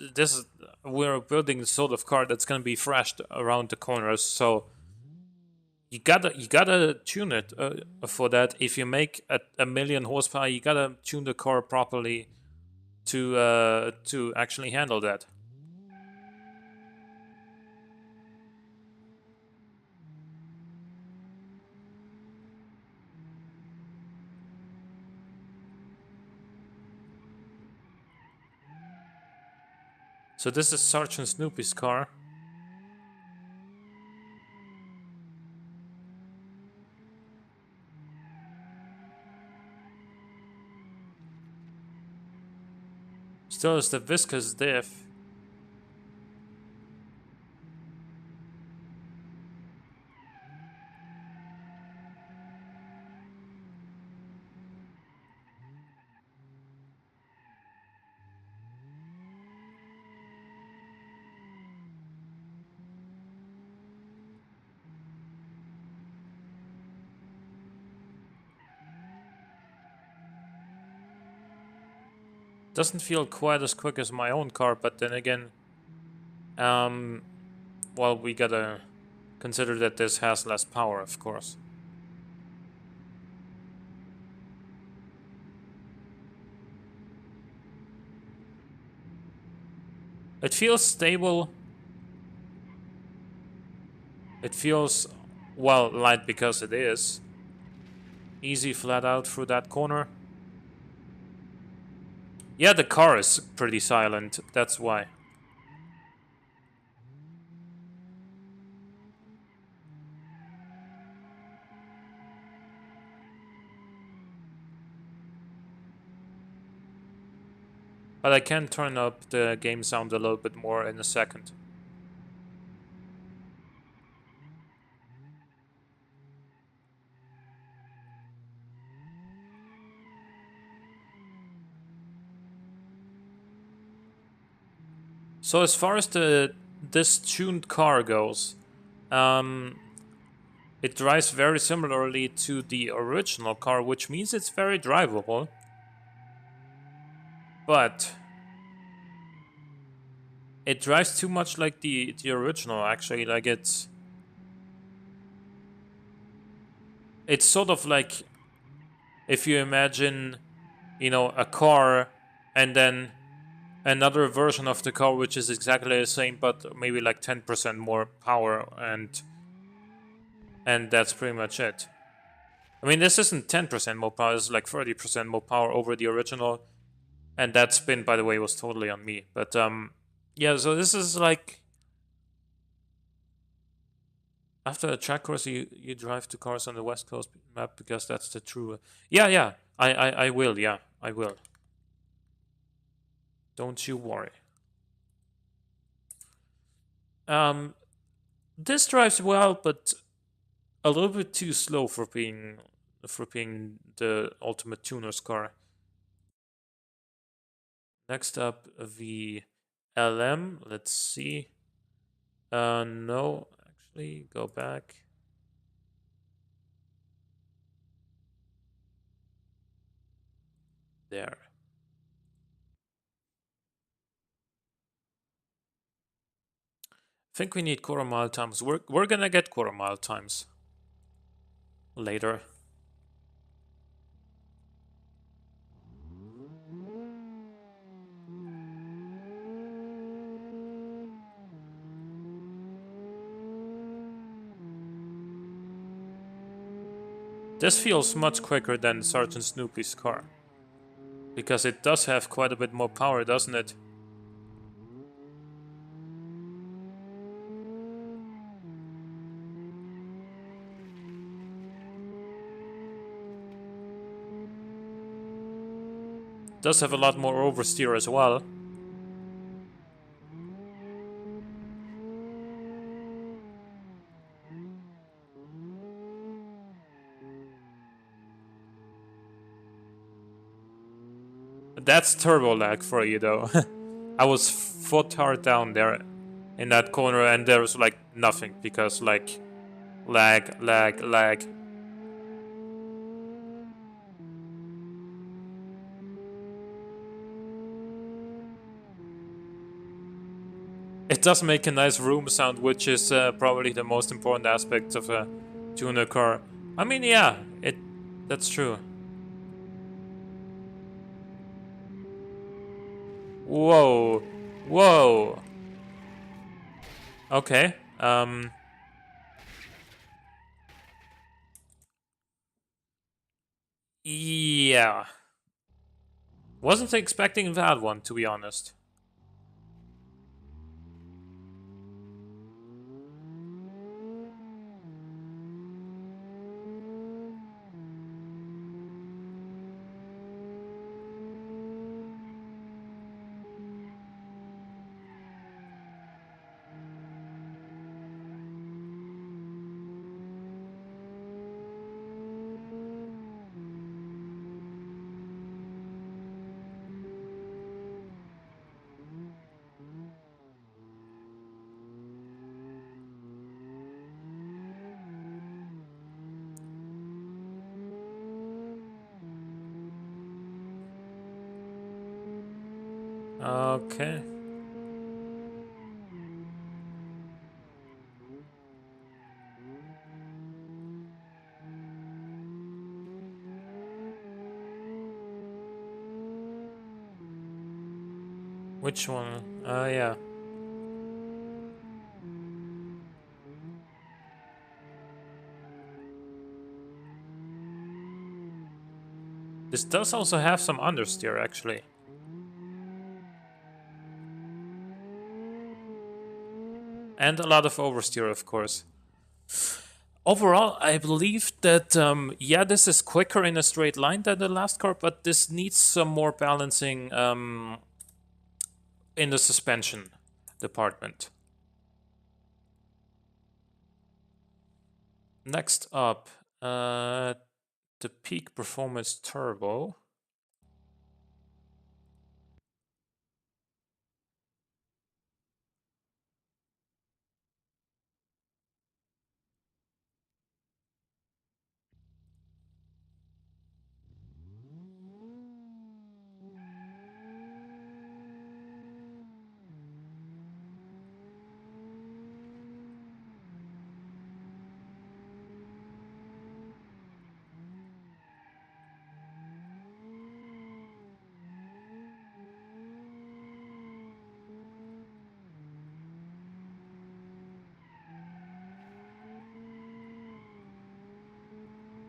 We're building the sort of car that's gonna be thrashed around the corners. So you gotta tune it for that. If you make a million horsepower, you gotta tune the car properly to actually handle that. So this is Sergeant Snoopy's car. Still is the viscous diff. Doesn't feel quite as quick as my own car, but then again, well, we gotta consider that this has less power, of course. It feels stable. It feels, well, light because it is. Easy flat out through that corner. Yeah, the car is pretty silent, that's why. But I can turn up the game sound a little bit more in a second. So as far as this tuned car goes, it drives very similarly to the original car, which means it's very drivable. But it drives too much like the original, actually. Like it's sort of like if you imagine, you know, a car and then another version of the car which is exactly the same but maybe like 10% more power, and that's pretty much it. I mean, this isn't 10% more power, it's like 30% more power over the original, and that spin, by the way, was totally on me. But yeah, so this is like after a track course, you drive to cars on the West Coast map because that's the true. Yeah. I will. Yeah, I will. Don't you worry. Um, this drives well, but a little bit too slow for being the ultimate tuner's car. Next up, the LM. Let's see. No, actually, go back. There. I think we need quarter mile times. We're gonna get quarter mile times later. This feels much quicker than Sergeant Snoopy's car. Because it does have quite a bit more power, doesn't it? Does have a lot more oversteer as well. That's turbo lag for you though. I was foot hard down there in that corner and there was like nothing because like lag. It does make a nice room sound, which is probably the most important aspect of a tuner car. I mean, yeah, that's true. Whoa. Whoa. Okay. Yeah. Wasn't expecting that one, to be honest. Okay. Which one? Yeah. This does also have some understeer, actually. And a lot of oversteer, of course. Overall, I believe that, yeah, this is quicker in a straight line than the last car, but this needs some more balancing in the suspension department. Next up, the Peak Performance Turbo.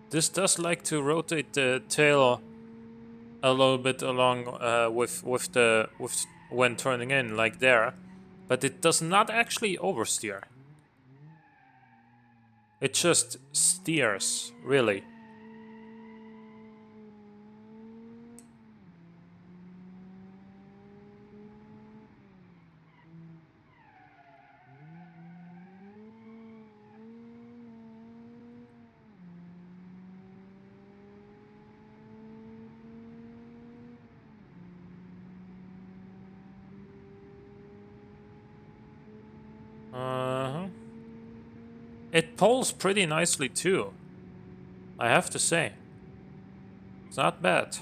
This does like to rotate the tail a little bit along with when turning in, like there, but it does not actually oversteer. It just steers, really. Uh-huh. It pulls pretty nicely too, I have to say. It's not bad.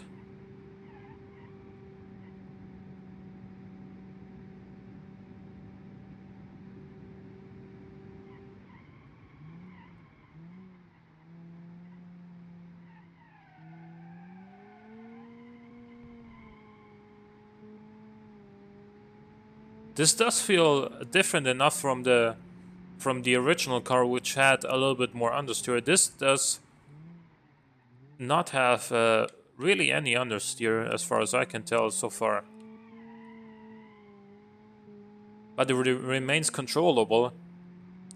This does feel different enough from the original car, which had a little bit more understeer. This does not have really any understeer, as far as I can tell so far. But it remains controllable.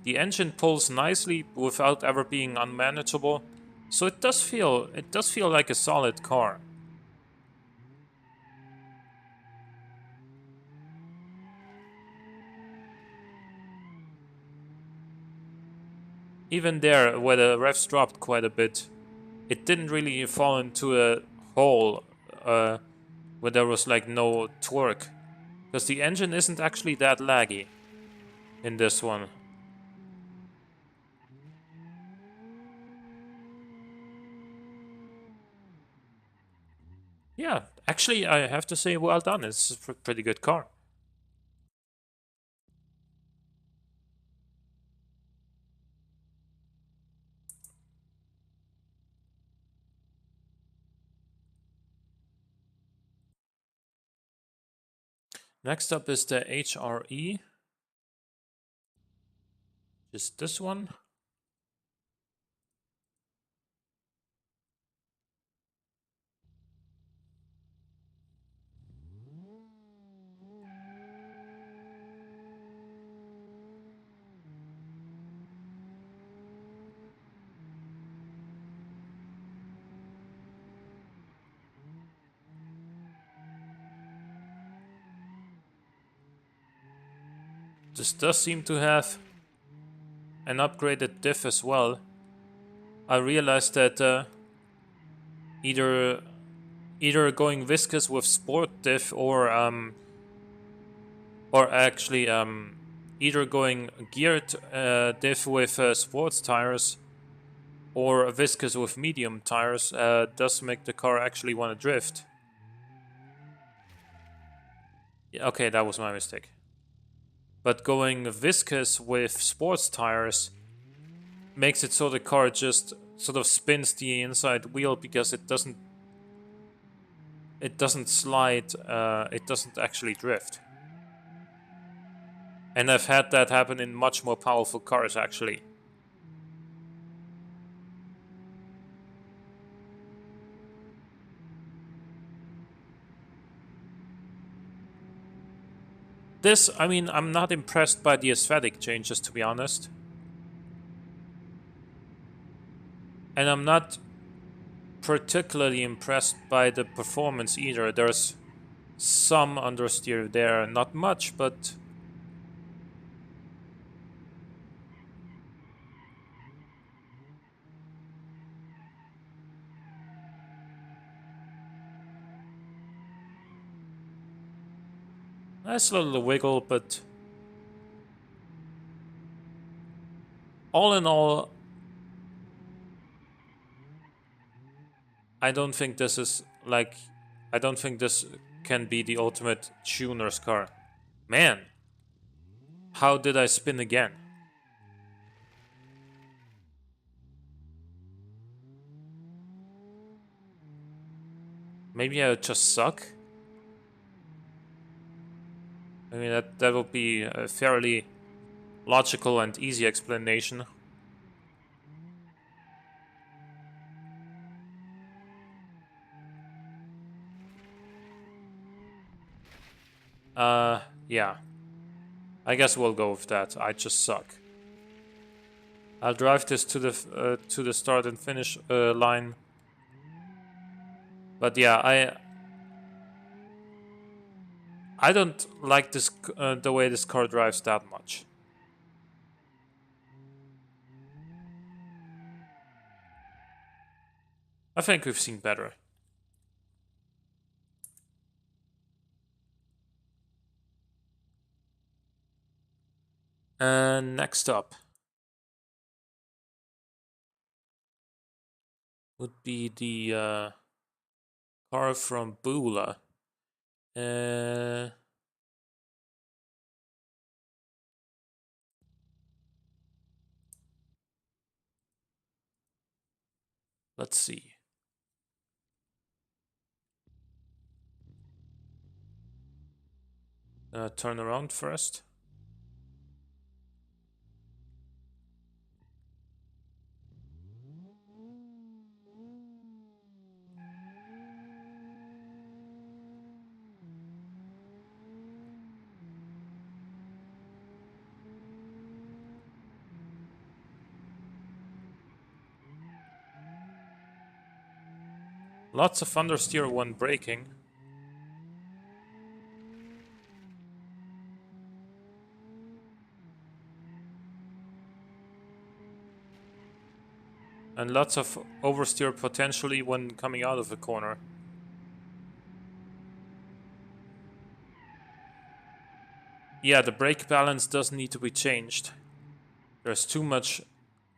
The engine pulls nicely without ever being unmanageable, so it does feel like a solid car. Even there, where the revs dropped quite a bit, it didn't really fall into a hole where there was like no torque, because the engine isn't actually that laggy in this one. Yeah, actually, I have to say, well done. It's a pretty good car. Next up is the HRE. Just this one. This does seem to have an upgraded diff as well. I realized that either going viscous with sport diff or actually either going geared diff with sports tires or viscous with medium tires does make the car actually want to drift. Okay, that was my mistake. But going viscous with sports tires makes it so the car just sort of spins the inside wheel because it doesn't slide, it doesn't actually drift. And I've had that happen in much more powerful cars actually. This, I mean, I'm not impressed by the aesthetic changes, to be honest. And I'm not particularly impressed by the performance either. There's some understeer there, not much, but nice little wiggle, but all in all, I don't think this is like, I don't think this can be the ultimate tuner's car. Man, how did I spin again? Maybe I just suck? I mean, that would be a fairly logical and easy explanation. Yeah. I guess we'll go with that. I just suck. I'll drive this to the start and finish line. But yeah, I don't like this the way this car drives that much. I think we've seen better. And next up would be the car from Bula. Let's see. Turn around first. Lots of understeer when braking. And lots of oversteer potentially when coming out of a corner. Yeah, the brake balance does need to be changed. There's too much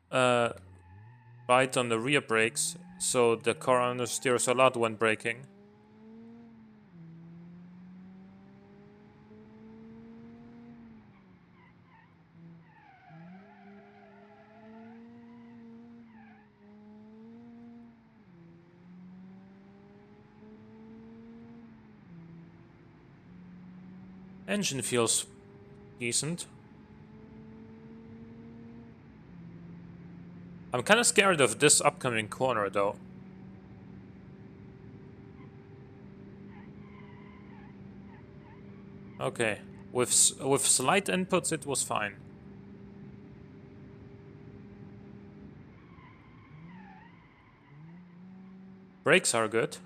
bite on the rear brakes, so the car understeers a lot when braking. Engine feels decent. I'm kind of scared of this upcoming corner though. Okay, with slight inputs it was fine. Brakes are good.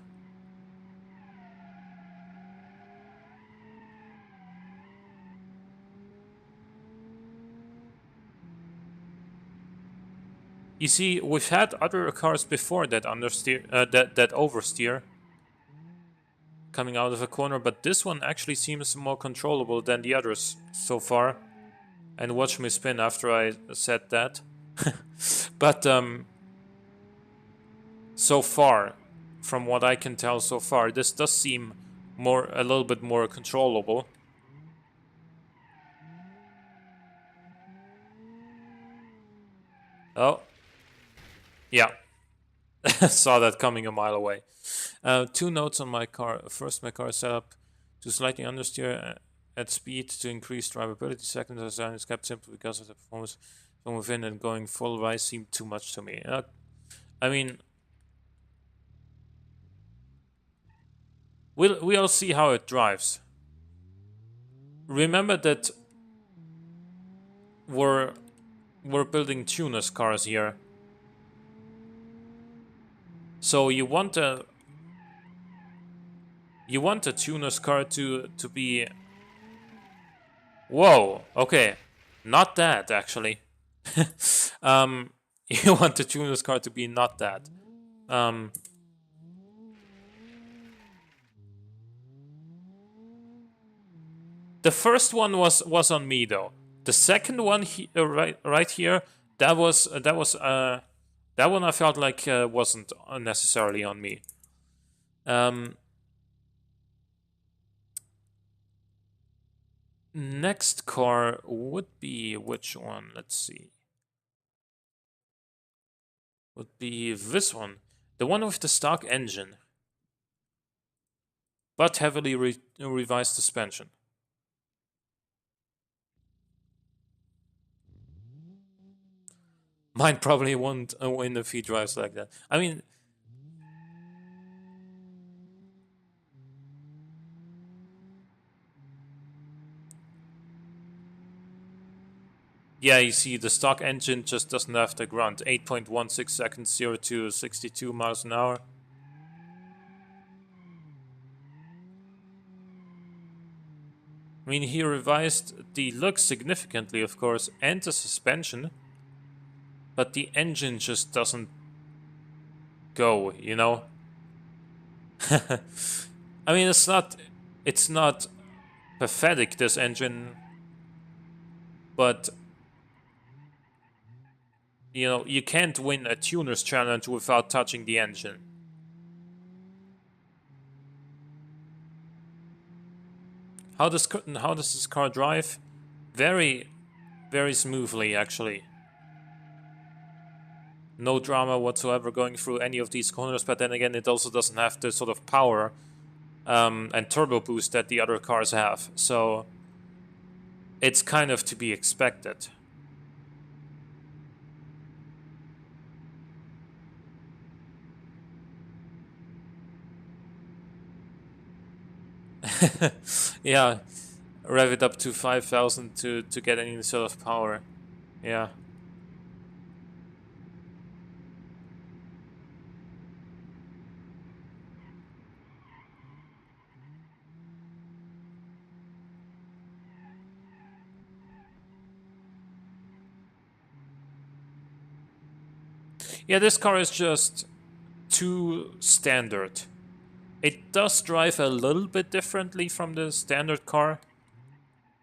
You see, we've had other cars before that understeer, that oversteer coming out of a corner, but this one actually seems more controllable than the others so far. And watch me spin after I said that. But so far, from what I can tell so far, this does seem a little bit more controllable. Oh, yeah. Saw that coming a mile away. 2 notes on my car. First, my car is set up to slightly understeer at speed to increase drivability. Second, the design is kept simple because of the performance from within, and going full rise seemed too much to me. I mean, we'll see how it drives. Remember that we're building tuners cars here, so you want a tuner's car to be. Whoa, okay, not that actually. um, you want the tuner's car to be not that. Um, the first one was on me though. The second one, right here, that one I felt like wasn't necessarily on me. Next car would be which one? Let's see. Would be this one, the one with the stock engine, but heavily revised suspension. Mine probably won't win if he drives like that. I mean, yeah, you see, the stock engine just doesn't have the grunt. 8.16 seconds, 0 to 62 miles an hour. I mean, he revised the looks significantly, of course, and the suspension, but the engine just doesn't go, you know? I mean, it's not pathetic, this engine, but you know, you can't win a tuner's challenge without touching the engine. How does this car drive? Very, very smoothly, actually. No drama whatsoever going through any of these corners, but then again, it also doesn't have the sort of power and turbo boost that the other cars have, so it's kind of to be expected. Yeah, rev it up to 5,000 to get any sort of power. Yeah. Yeah, this car is just too standard. It does drive a little bit differently from the standard car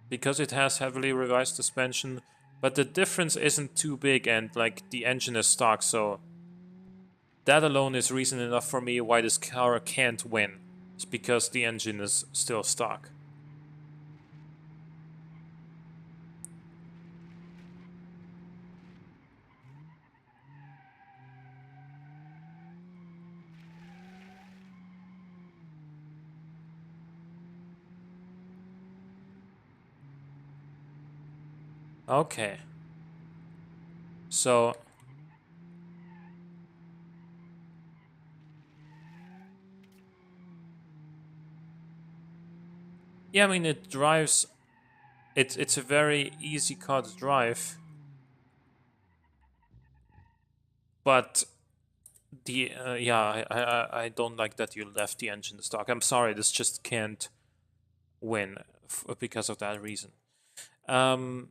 because it has heavily revised suspension, but the difference isn't too big, and like the engine is stock, so that alone is reason enough for me why this car can't win. It's because the engine is still stock. Okay. So yeah, I mean, it drives. It's a very easy car to drive, but the yeah, I don't like that you left the engine stock. I'm sorry, this just can't win because of that reason. Um,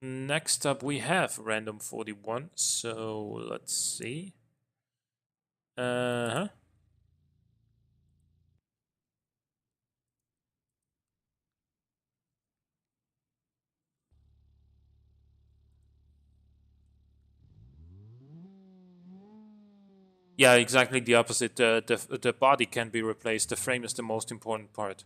Next up we have random 41. So let's see. Uh huh. Yeah, exactly the opposite. The body can be replaced. The frame is the most important part.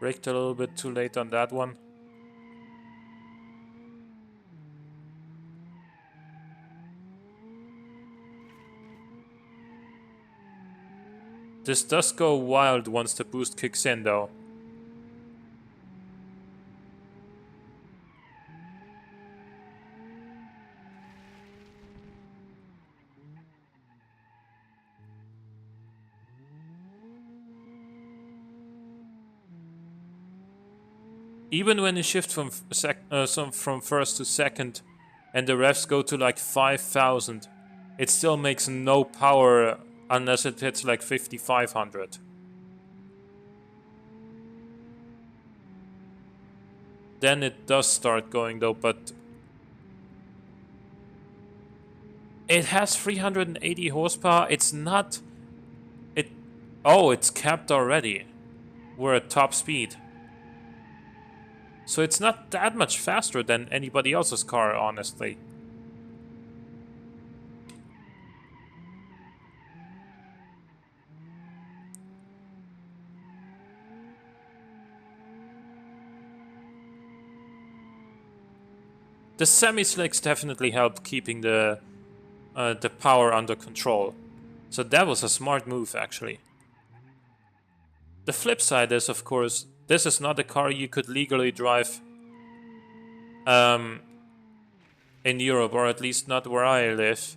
Braked a little bit too late on that one. This does go wild once the boost kicks in, though. Even when you shift from from first to second, and the revs go to like 5,000, it still makes no power unless it hits like 5,500. Then it does start going though, but it has 380 horsepower. It's not... Oh, it's capped already. We're at top speed. So it's not that much faster than anybody else's car, honestly. The semi-slicks definitely help keeping the power under control. So that was a smart move, actually. The flip side is, of course, this is not a car you could legally drive in Europe, or at least not where I live,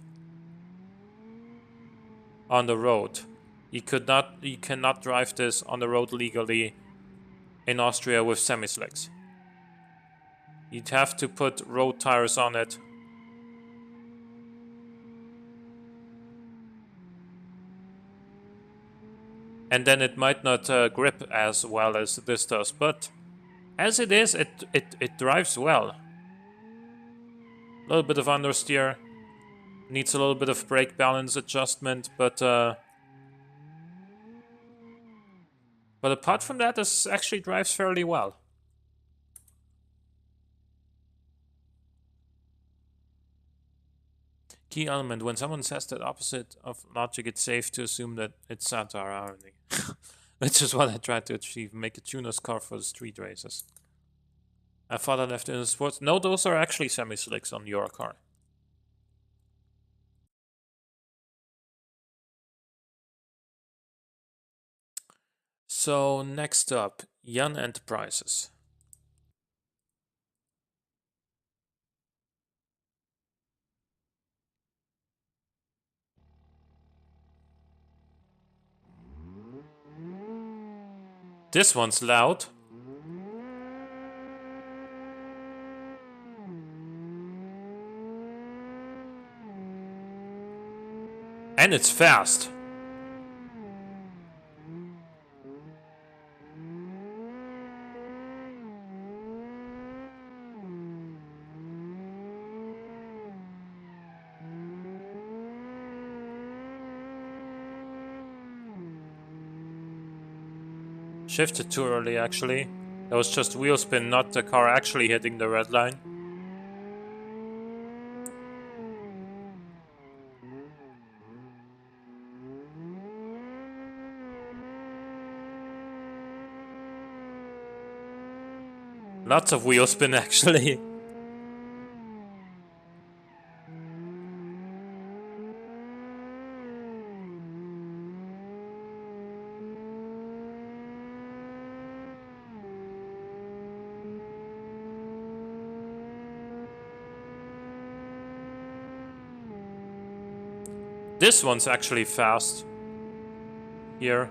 on the road. You cannot drive this on the road legally in Austria with semi-slicks. You'd have to put road tires on it. And then it might not grip as well as this does, but as it is, it drives well. A little bit of understeer, needs a little bit of brake balance adjustment, but apart from that, this actually drives fairly well. Key element: when someone says that opposite of logic, it's safe to assume that it's satire irony. Which is what I tried to achieve, make a tuner's car for the street races. I thought I left in the sports. No, those are actually semi-slicks on your car. So next up, Yan Enterprises. This one's loud. And it's fast. Shifted too early, actually. That was just wheel spin, not the car actually hitting the red line. Lots of wheel spin, actually. This one's actually fast. Here.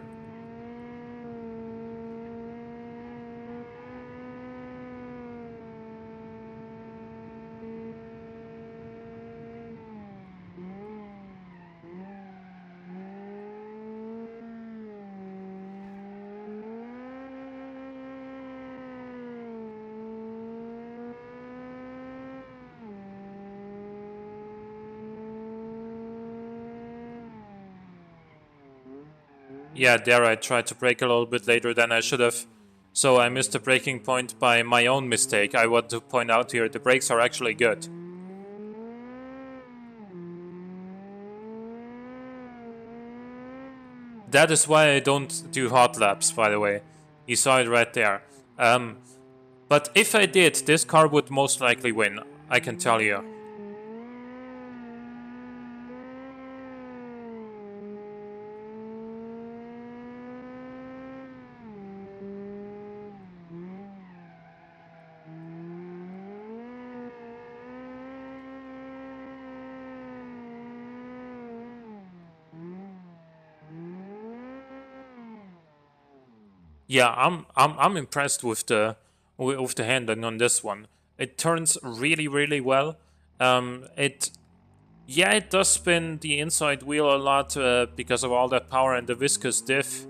Yeah, there I tried to brake a little bit later than I should have. So I missed the braking point by my own mistake. I want to point out here, the brakes are actually good. That is why I don't do hot laps, by the way. You saw it right there. But if I did, this car would most likely win. I can tell you. Yeah, I'm impressed with the handling on this one. It turns really really well. It Yeah, it does spin the inside wheel a lot because of all that power and the viscous diff.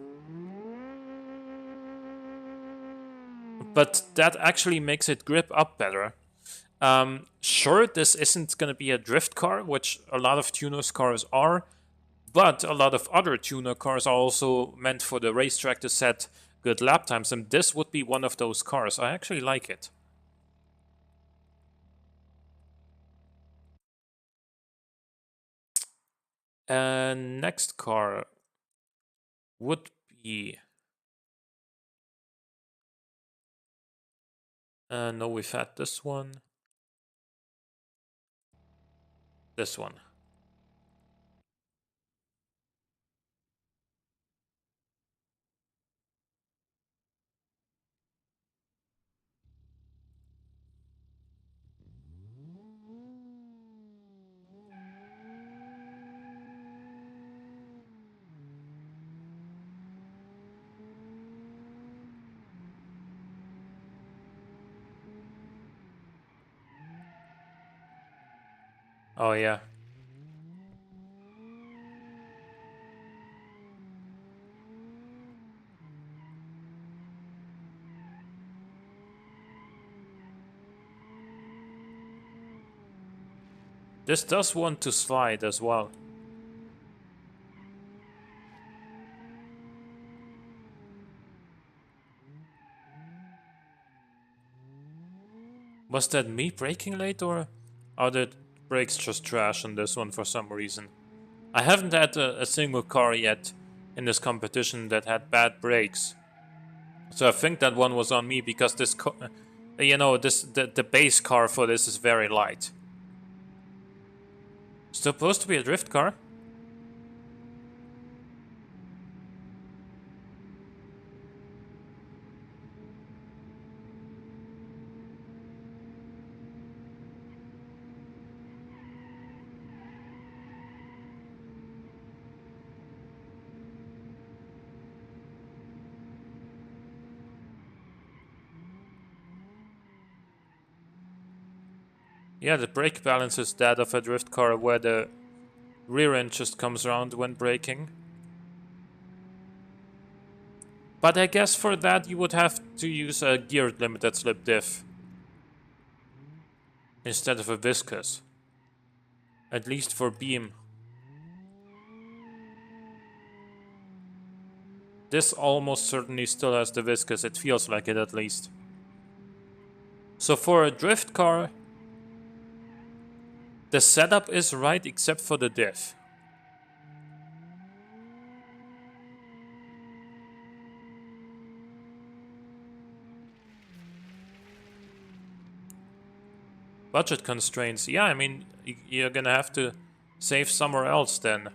But that actually makes it grip up better. Sure, this isn't going to be a drift car, which a lot of tuners cars are, but a lot of other tuner cars are also meant for the racetrack to set good lap times, and this would be one of those cars. I actually like it. Next car would be... no, we've had this one. This one. Oh yeah. This does want to slide as well. Was that me braking late, or are the brakes just trash on this one for some reason? I haven't had a single car yet in this competition that had bad brakes. So I think that one was on me because this, the base car for this is very light. Supposed to be a drift car? Yeah, the brake balance is that of a drift car where the rear end just comes around when braking. But I guess for that you would have to use a geared limited slip diff instead of a viscous. At least for Beam. This almost certainly still has the viscous, it feels like it at least. So for a drift car, the setup is right except for the diff. Budget constraints, yeah, I mean, you're gonna have to save somewhere else then.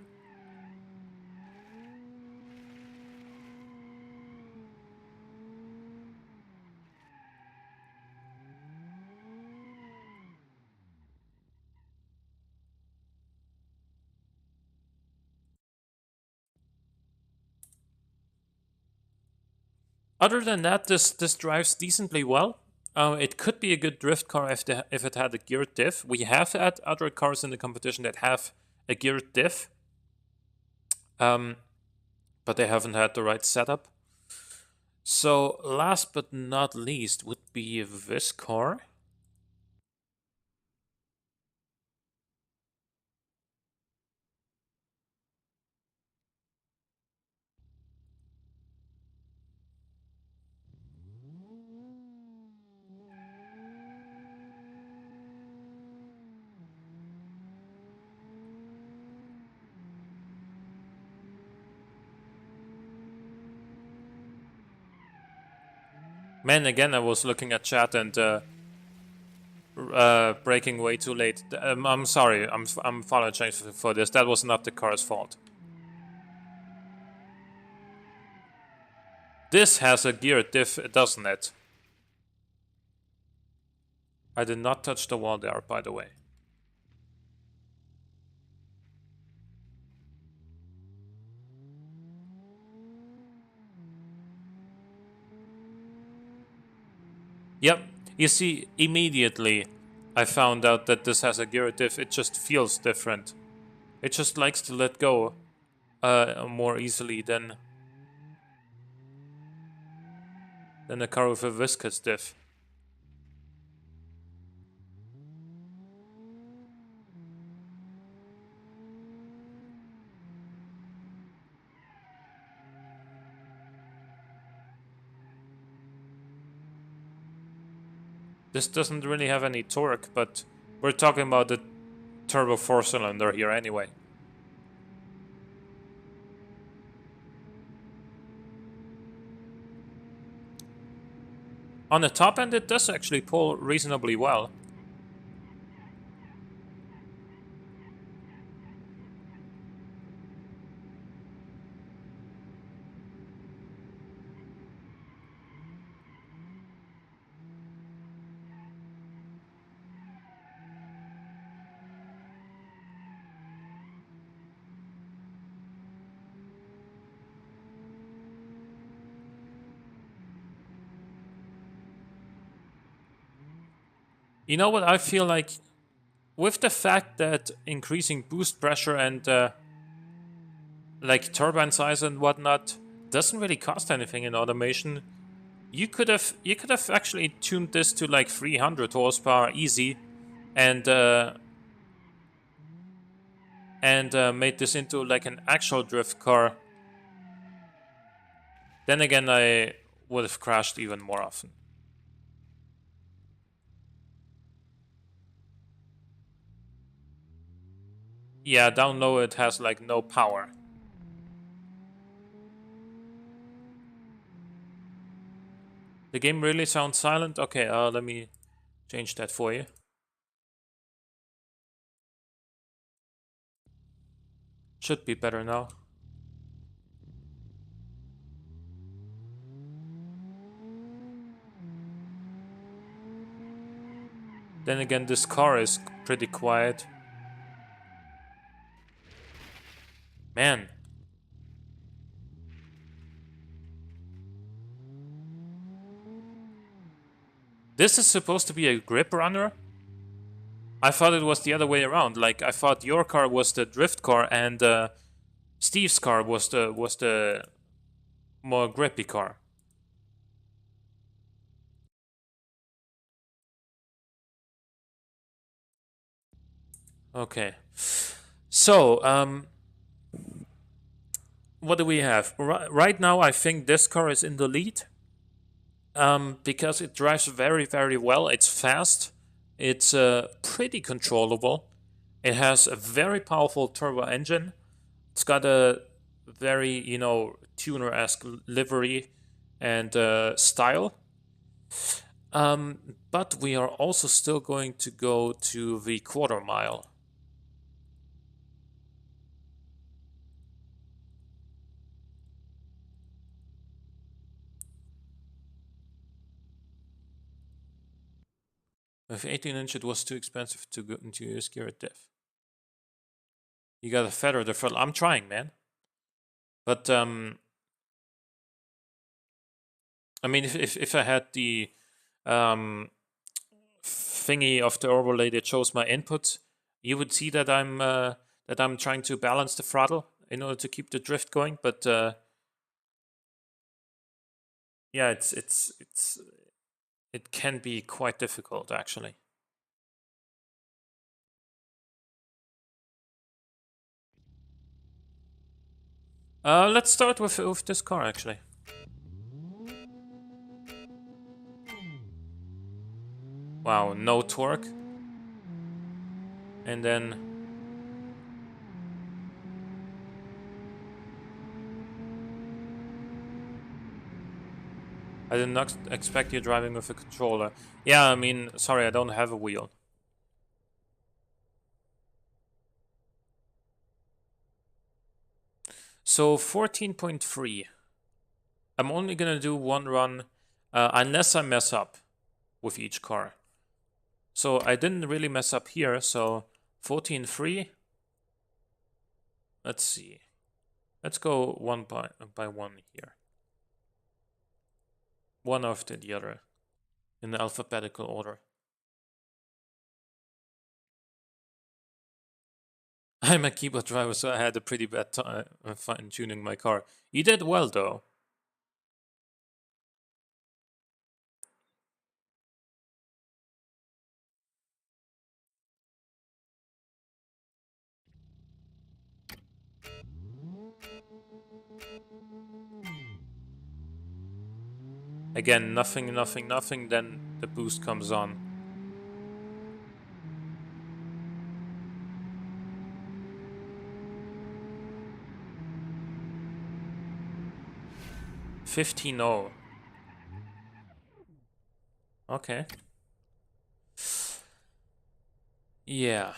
Other than that, this drives decently well. It could be a good drift car if it had a geared diff. We have had other cars in the competition that have a geared diff, but they haven't had the right setup. So last but not least would be this car. Man, again, I was looking at chat and braking way too late. I'm sorry. I'm apologizing for this. That was not the car's fault. This has a gear diff, doesn't it? I did not touch the wall there, by the way. Yep. You see, immediately I found out that this has a gear diff. It just feels different. It just likes to let go more easily than a car with a viscous diff. This doesn't really have any torque, but we're talking about the turbo 4-cylinder here anyway. On the top end, it does actually pull reasonably well. You know what I feel like? With the fact that increasing boost pressure and like turbine size and whatnot doesn't really cost anything in automation, you could have actually tuned this to like 300 horsepower easy, and made this into like an actual drift car. Then again, I would have crashed even more often. Yeah, down low it has like no power. The game really sounds silent. Okay, let me change that for you. Should be better now. Then again, this car is pretty quiet. Man. This is supposed to be a grip runner? I thought it was the other way around. Like, I thought your car was the drift car and Steve's car was the more grippy car. Okay. So, what do we have? Right now, I think this car is in the lead. Because it drives very, very well. It's fast. It's pretty controllable. It has a very powerful turbo engine. It's got a very, tuner-esque livery and style. But we are also still going to go to the quarter mile. With 18-inch, it was too expensive to go into use gear at diff. You gotta feather the throttle. I'm trying, man. But I mean, if I had the thingy of the overlay that shows my input, you would see that I'm trying to balance the throttle in order to keep the drift going. But yeah, it can be quite difficult actually. Let's start with this car actually. Wow, no torque. And then I did not expect you driving with a controller. Yeah, I mean, sorry, I don't have a wheel. So 14.3. I'm only gonna do one run, unless I mess up with each car. So I didn't really mess up here, so 14.3. Let's see. Let's go one by one here. One after the other, in alphabetical order. I'm a keyboard driver, so I had a pretty bad time fine-tuning my car. You did well, though. Again, nothing, nothing, nothing, then the boost comes on. $15.0. Okay. Yeah.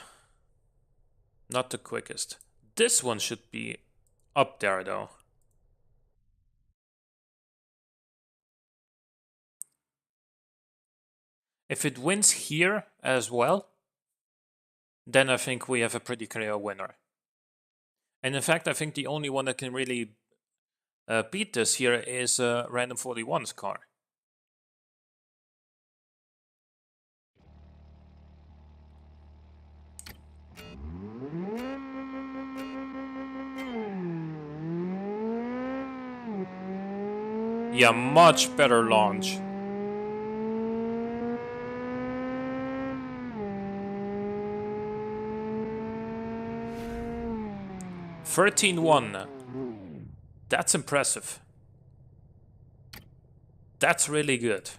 Not the quickest. This one should be up there, though. If it wins here as well, then I think we have a pretty clear winner. And in fact, I think the only one that can really beat this here is Random 41's car. Yeah, much better launch. $13.1. That's impressive. That's really good.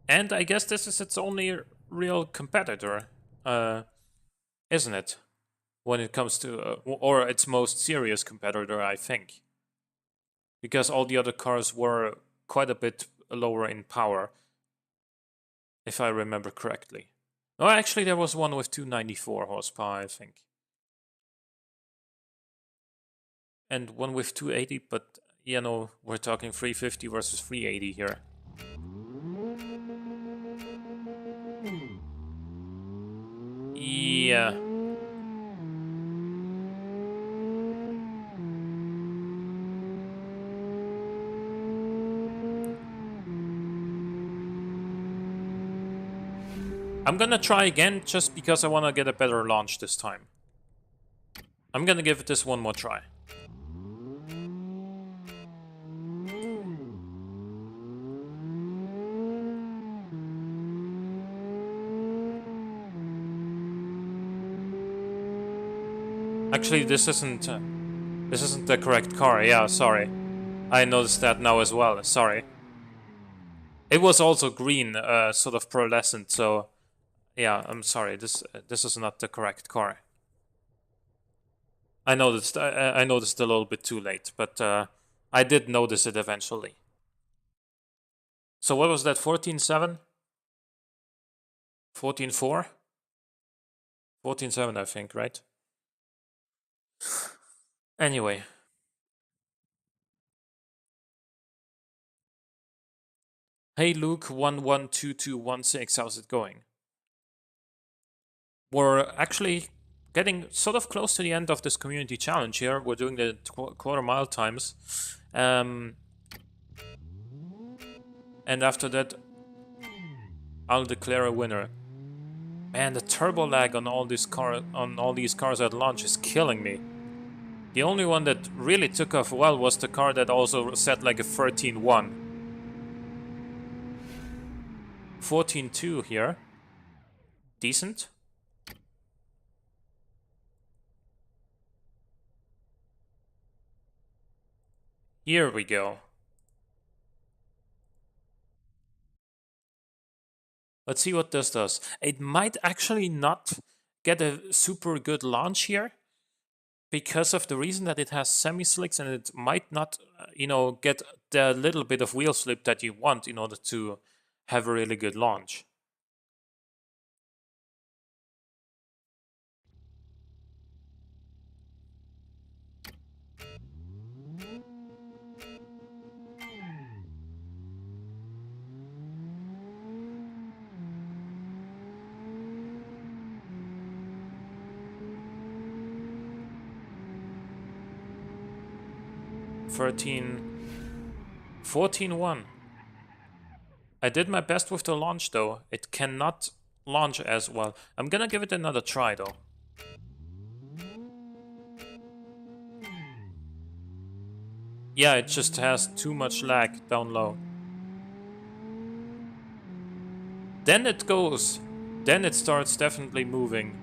And I guess this is its only real competitor, isn't it? When it comes to, or its most serious competitor, I think. Because all the other cars were quite a bit lower in power, if I remember correctly. Oh, actually, there was one with 294 horsepower, I think. And one with 280, but, you know, we're talking 350 versus 380 here. Yeah. I'm gonna try again just because I want to get a better launch this time. I'm gonna give this one more try. Actually, this isn't the correct car. Yeah, sorry. I noticed that now as well. Sorry. It was also green, sort of pearlescent. So, yeah, I'm sorry. This is not the correct car. I noticed. I noticed a little bit too late, but I did notice it eventually. So what was that? 14.7? 14.4? 14.7, I think, right? Anyway. Hey Luke 112216, how's it going? We're actually getting sort of close to the end of this community challenge here. We're doing the quarter mile times. And after that, I'll declare a winner. Man, the turbo lag on all these cars at launch is killing me. The only one that really took off well was the car that also set like a 13.1. 14.2 here. Decent. Here we go. Let's see what this does. It might actually not get a super good launch here, Because of the reason that it has semi-slicks and it might not, get the little bit of wheel slip that you want in order to have a really good launch. (13) 14-1. I did my best with the launch though. It cannot launch as well. I'm gonna give it another try though. Yeah, it just has too much lag down low. Then it goes. Then it starts definitely moving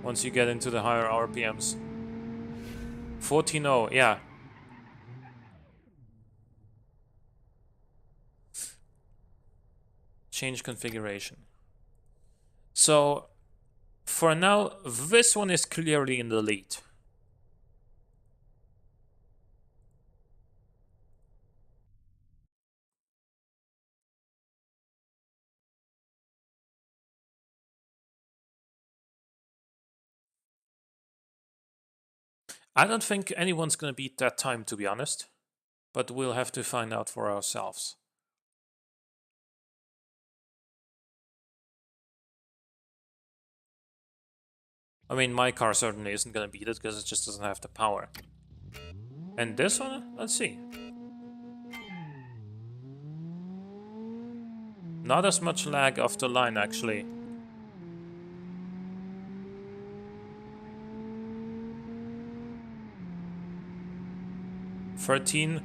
once you get into the higher RPMs. 14.0, yeah. Change configuration. So, for now, this one is clearly in the lead. I don't think anyone's gonna beat that time, to be honest. But we'll have to find out for ourselves. I mean, my car certainly isn't gonna beat it because it just doesn't have the power. And this one, let's see. Not as much lag off the line, actually. (13).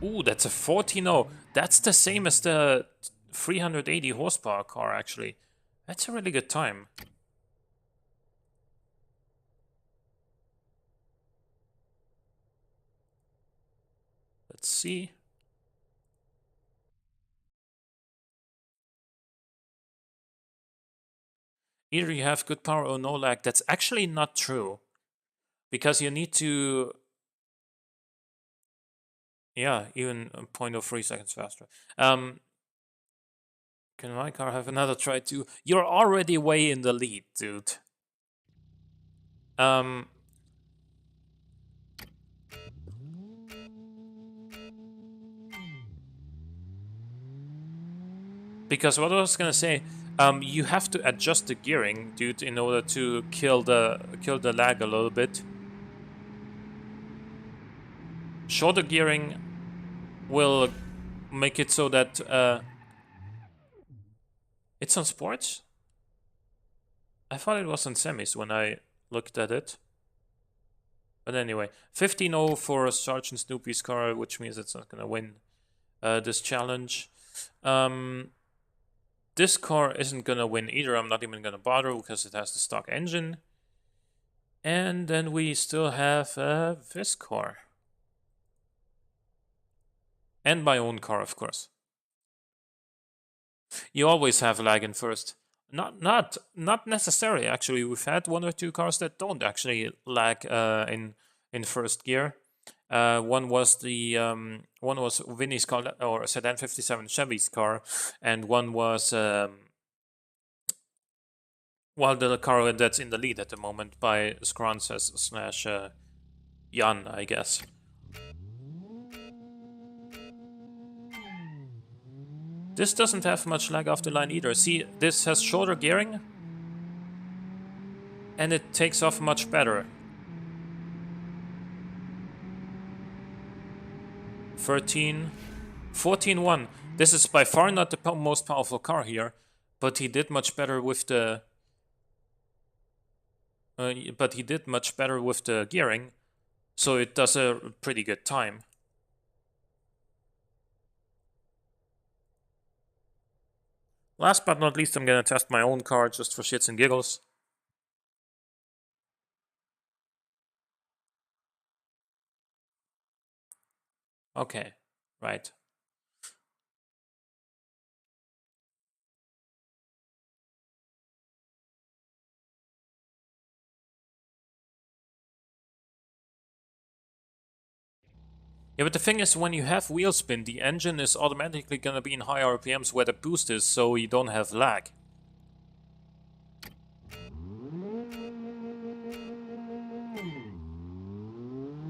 Ooh, that's a 14.0. That's the same as the 380 horsepower car, actually. That's a really good time. Let's see. Either you have good power or no lag. That's actually not true. Because you need to... Yeah, even 0.03 seconds faster. Can my car have another try too? You're already way in the lead, dude. Because what I was gonna say, you have to adjust the gearing, dude, in order to kill the lag a little bit. Shorter gearing will make it so that it's on sports. I thought it was on semis when I looked at it. But anyway, 15.0 for Sergeant Snoopy's car, which means it's not gonna win this challenge. This car isn't gonna win either. I'm not even gonna bother because it has the stock engine. And then we still have this car. And my own car, of course. You always have lag in first. Not necessarily, actually. We've had one or two cars that don't actually lag in first gear. One was Vinny's car, or Sedan 57 Chevy's car, and one was the car that's in the lead at the moment by Scronses / Jan, I guess. This doesn't have much lag off the line either. See, this has shorter gearing, and it takes off much better. 13, 14.1. This is by far not the most powerful car here, but he did much better with the. But he did much better with the gearing, so it does a pretty good time. Last but not least, I'm gonna test my own car just for shits and giggles. Okay, right. Yeah, but the thing is, when you have wheel spin, the engine is automatically gonna be in high RPMs where the boost is, so you don't have lag.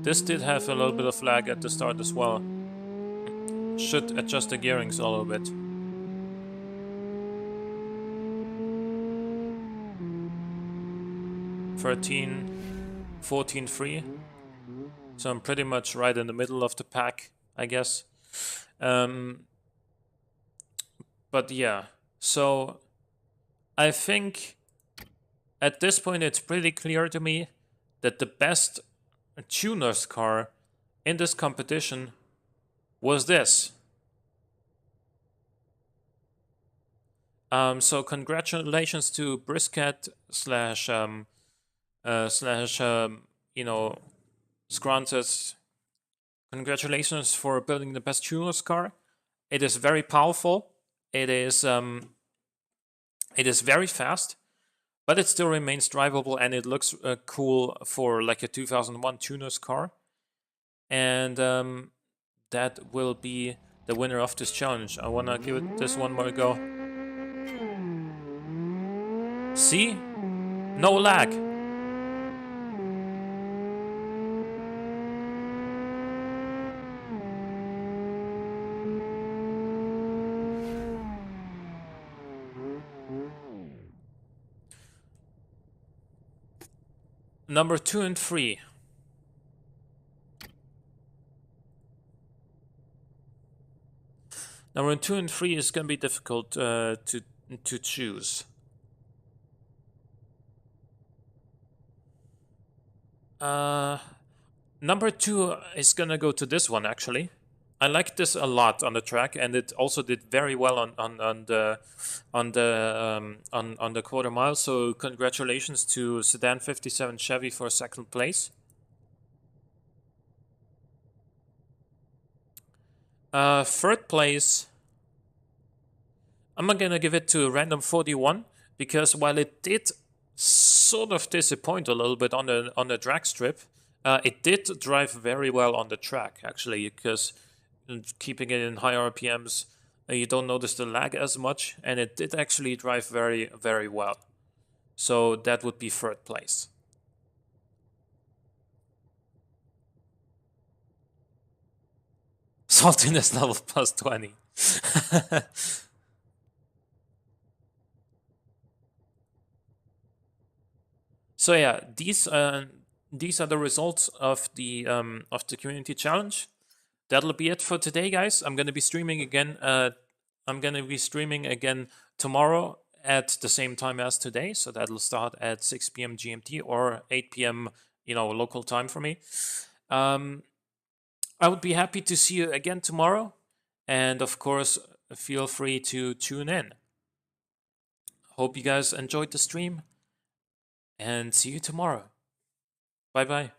This did have a little bit of lag at the start as well. Should adjust the gearings a little bit. (13, 14 free). So I'm pretty much right in the middle of the pack, I guess. But yeah, so I think at this point it's pretty clear to me that the best tuner's car in this competition was this. So congratulations to Brisket slash you know, Scronses. Congratulations for building the best tuner's car. It is very powerful. It is very fast, but it still remains drivable, and it looks cool for like a 2001 tuner's car. And that will be the winner of this challenge. I wanna give it this one more go. See? No lag. Number 2 and 3. Number 2 and 3 is gonna be difficult to choose. Number 2 is gonna go to this one actually. I like this a lot on the track, and it also did very well on the quarter mile. So congratulations to Sedan 57 Chevy for second place. Third place, I'm gonna give it to Random 41, because while it did sort of disappoint a little bit on the drag strip, it did drive very well on the track actually, because keeping it in high RPMs, you don't notice the lag as much, and it did actually drive very, very well. So that would be third place. Saltiness level plus 20. So yeah, these are the results of the community challenge. That'll be it for today, guys. I'm gonna be streaming again. Tomorrow at the same time as today. So that'll start at 6 p.m. GMT or 8 p.m. Local time for me. I would be happy to see you again tomorrow, and of course, feel free to tune in. Hope you guys enjoyed the stream, and see you tomorrow. Bye bye.